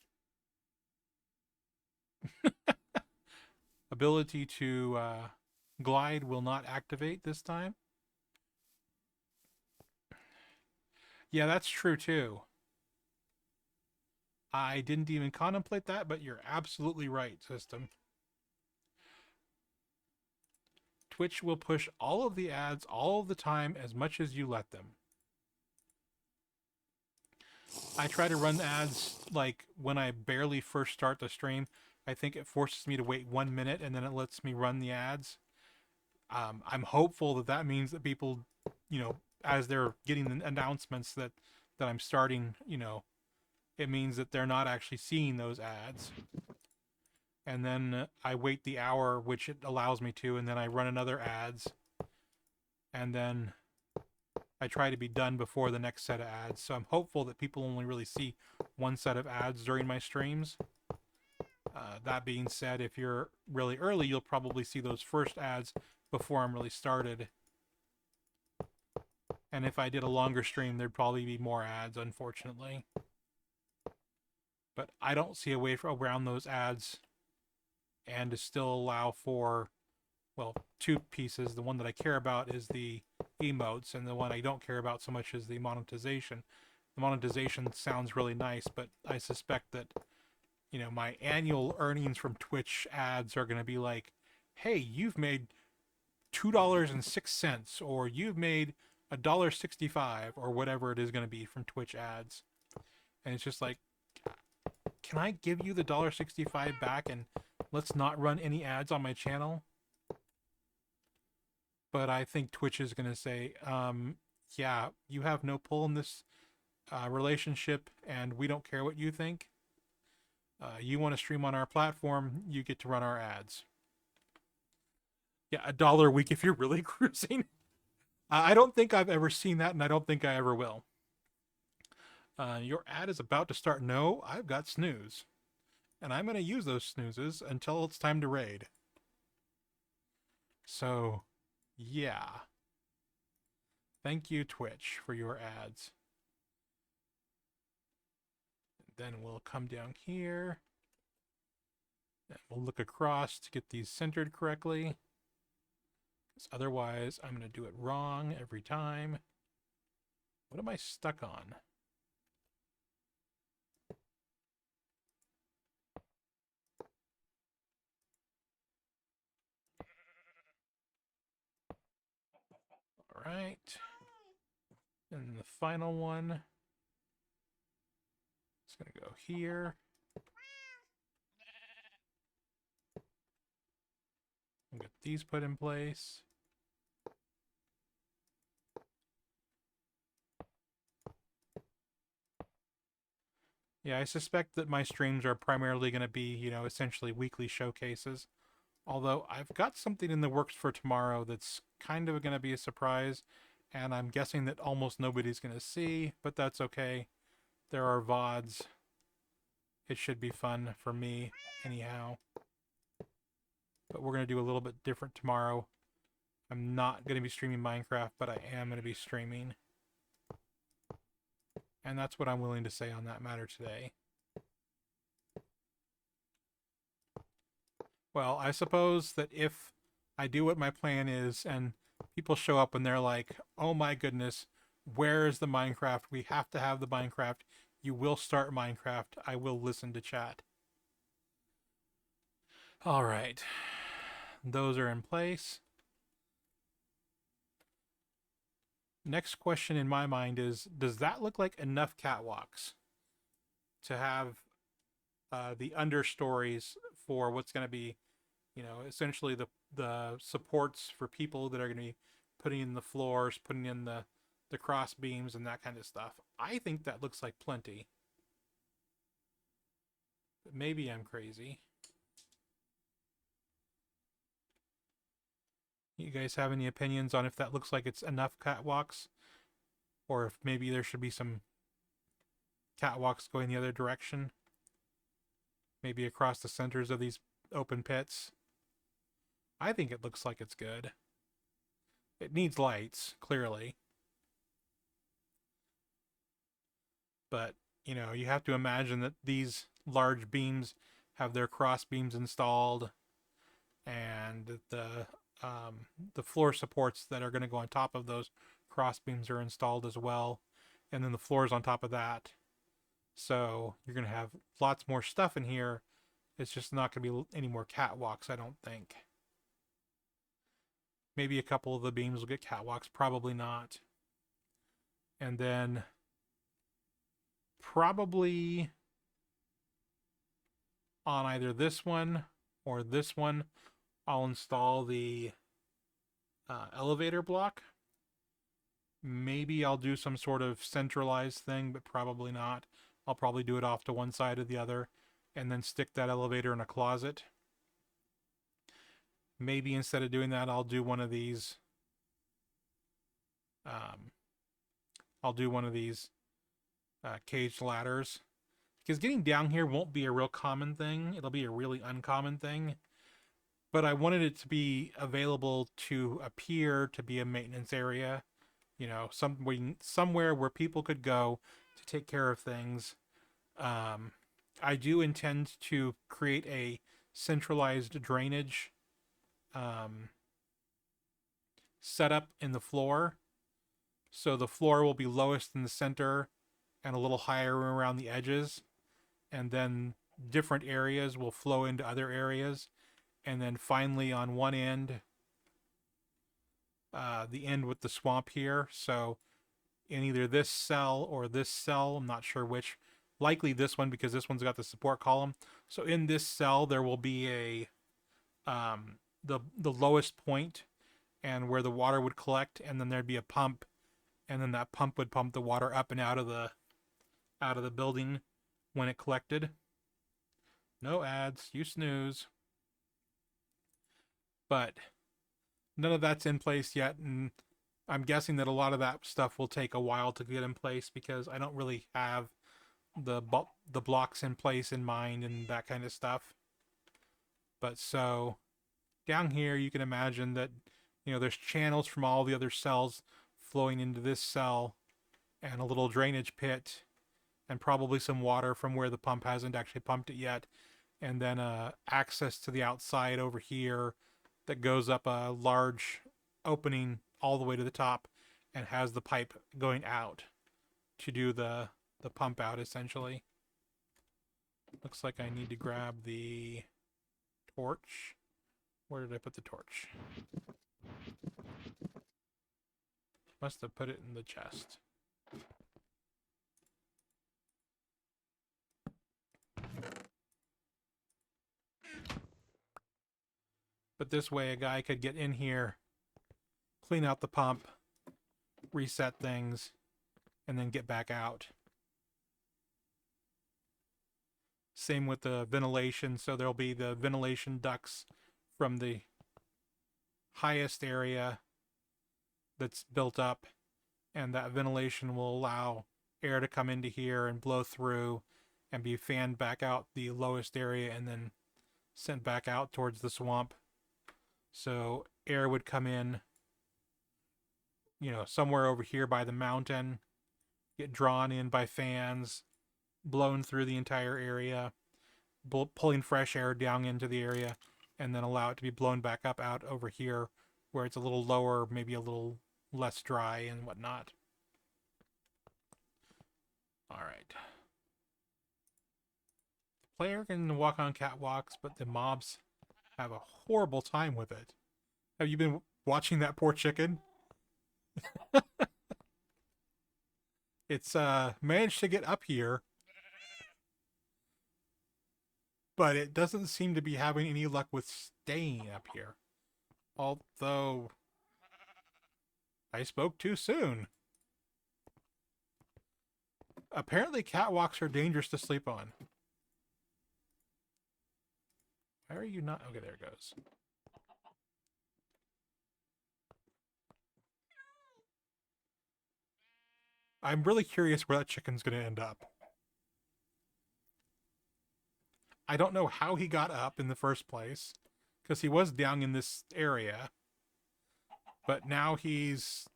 ability to Glide will not activate this time. Yeah, that's true too. I didn't even contemplate that, but you're absolutely right, system. Twitch will push all of the ads all of the time as much as you let them. I try to run ads like when I barely first start the stream. I think it forces me to wait 1 minute and then it lets me run the ads. I'm hopeful that that means that people, as they're getting the announcements that I'm starting, it means that they're not actually seeing those ads. And then I wait the hour, which it allows me to, and then I run another ads. And then I try to be done before the next set of ads. So I'm hopeful that people only really see one set of ads during my streams. That being said, if you're really early, you'll probably see those first ads before I'm really started. And if I did a longer stream, there'd probably be more ads, unfortunately. But I don't see a way around those ads and to still allow for, well, two pieces. The one that I care about is the emotes, and the one I don't care about so much is the monetization. The monetization sounds really nice, but I suspect that, my annual earnings from Twitch ads are going to be like, hey, you've made $2.06, or you've made $1.65, or whatever it is going to be from Twitch ads. And it's just like, can I give you the $1.65 back and let's not run any ads on my channel? But I think Twitch is going to say, yeah, you have no pull in this relationship, and we don't care what you think. You want to stream on our platform, you get to run our ads. Yeah, $1 a week if you're really cruising. I don't think I've ever seen that, and I don't think I ever will. Your ad is about to start. No, I've got snooze. And I'm going to use those snoozes until it's time to raid. So, yeah. Thank you, Twitch, for your ads. Then we'll come down here. And we'll look across to get these centered correctly. Because otherwise, I'm going to do it wrong every time. What am I stuck on? All right. And the final one is going to go here. We'll get these put in place. Yeah, I suspect that my streams are primarily going to be, essentially weekly showcases. Although I've got something in the works for tomorrow that's kind of going to be a surprise, and I'm guessing that almost nobody's going to see, but that's okay. There are VODs. It should be fun for me, anyhow. But we're going to do a little bit different tomorrow. I'm not going to be streaming Minecraft, but I am going to be streaming. And that's what I'm willing to say on that matter today. Well, I suppose that if I do what my plan is and people show up and they're like, oh my goodness, where is the Minecraft? We have to have the Minecraft. You will start Minecraft. I will listen to chat. All right. Those are in place. Next question in my mind is, does that look like enough catwalks to have the understories for what's going to be, essentially the supports for people that are going to be putting in the floors, putting in the cross beams and that kind of stuff? I think that looks like plenty. But maybe I'm crazy. You guys have any opinions on if that looks like it's enough catwalks? Or if maybe there should be some catwalks going the other direction? Maybe across the centers of these open pits? I think it looks like it's good. It needs lights, clearly. But, you have to imagine that these large beams have their cross beams installed, and the the floor supports that are going to go on top of those cross beams are installed as well, and then the floors on top of that. So you're going to have lots more stuff in here. It's just not going to be any more catwalks, I don't think. Maybe a couple of the beams will get catwalks, probably not. And then probably on either this one or this one, I'll install the elevator block. Maybe I'll do some sort of centralized thing, but probably not. I'll probably do it off to one side or the other and then stick that elevator in a closet. Maybe instead of doing that, I'll do one of these. Caged ladders, because getting down here won't be a real common thing. It'll be a really uncommon thing. But I wanted it to be available to appear to be a maintenance area. You know, somewhere where people could go to take care of things. I do intend to create a centralized drainage setup in the floor. So the floor will be lowest in the center and a little higher around the edges. And then different areas will flow into other areas. And then finally on one end, the end with the swamp here. So in either this cell or this cell, I'm not sure which, likely this one because this one's got the support column. So in this cell, there will be a the lowest point and where the water would collect, and then there'd be a pump, and then that pump would pump the water up and out of the building when it collected. No ads, you snooze. But none of that's in place yet, and I'm guessing that a lot of that stuff will take a while to get in place because I don't really have the blocks in place in mind and that kind of stuff. But so down here, you can imagine that, you know, there's channels from all the other cells flowing into this cell and a little drainage pit and probably some water from where the pump hasn't actually pumped it yet. And then access to the outside over here that goes up a large opening all the way to the top and has the pipe going out to do the pump out, essentially. Looks like I need to grab the torch. Where did I put the torch? Must have put it in the chest. But this way a guy could get in here, clean out the pump, reset things, and then get back out. Same with the ventilation, so there'll be the ventilation ducts from the highest area that's built up, and that ventilation will allow air to come into here and blow through and be fanned back out the lowest area and then sent back out towards the swamp. So air would come in, you know, somewhere over here by the mountain, get drawn in by fans, blown through the entire area, pulling fresh air down into the area, and then allow it to be blown back up out over here where it's a little lower, maybe a little less dry and whatnot. All right. The player can walk on catwalks, but the mobs have a horrible time with it. Have you been watching that poor chicken? It's managed to get up here, but it doesn't seem to be having any luck with staying up here. Although I spoke too soon. Apparently catwalks are dangerous to sleep on. Why are you not? Okay, there it goes. I'm really curious where that chicken's going to end up. I don't know how he got up in the first place, because he was down in this area. But now he's...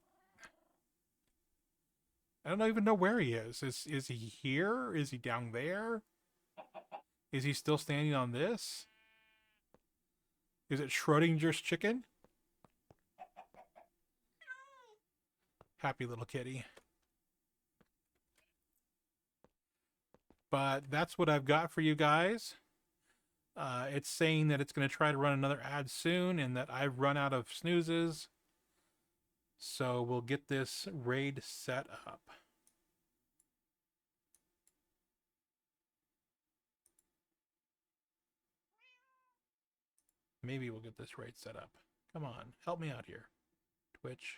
I don't even know where he is. Is he here? Is he down there? Is he still standing on this? Is it Schrodinger's chicken? Happy little kitty. But that's what I've got for you guys. It's saying that it's going to try to run another ad soon and that I've run out of snoozes. So we'll get this raid set up. Maybe we'll get this raid set up. Come on, help me out here. Twitch.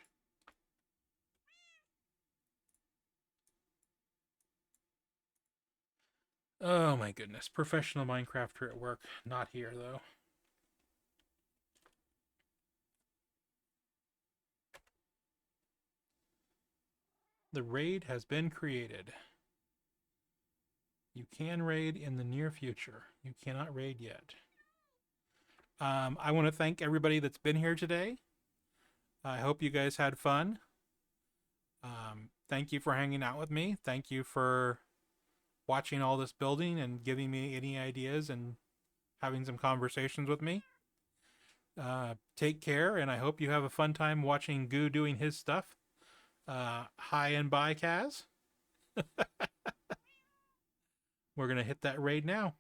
Oh my goodness. Professional Minecrafter at work. Not here, though. The raid has been created. You can raid in the near future. You cannot raid yet. I want to thank everybody that's been here today. I hope you guys had fun. Thank you for hanging out with me. Thank you for watching all this building and giving me any ideas and having some conversations with me. Take care, and I hope you have a fun time watching Goo doing his stuff. Hi and bye, Kaz. We're going to hit that raid now.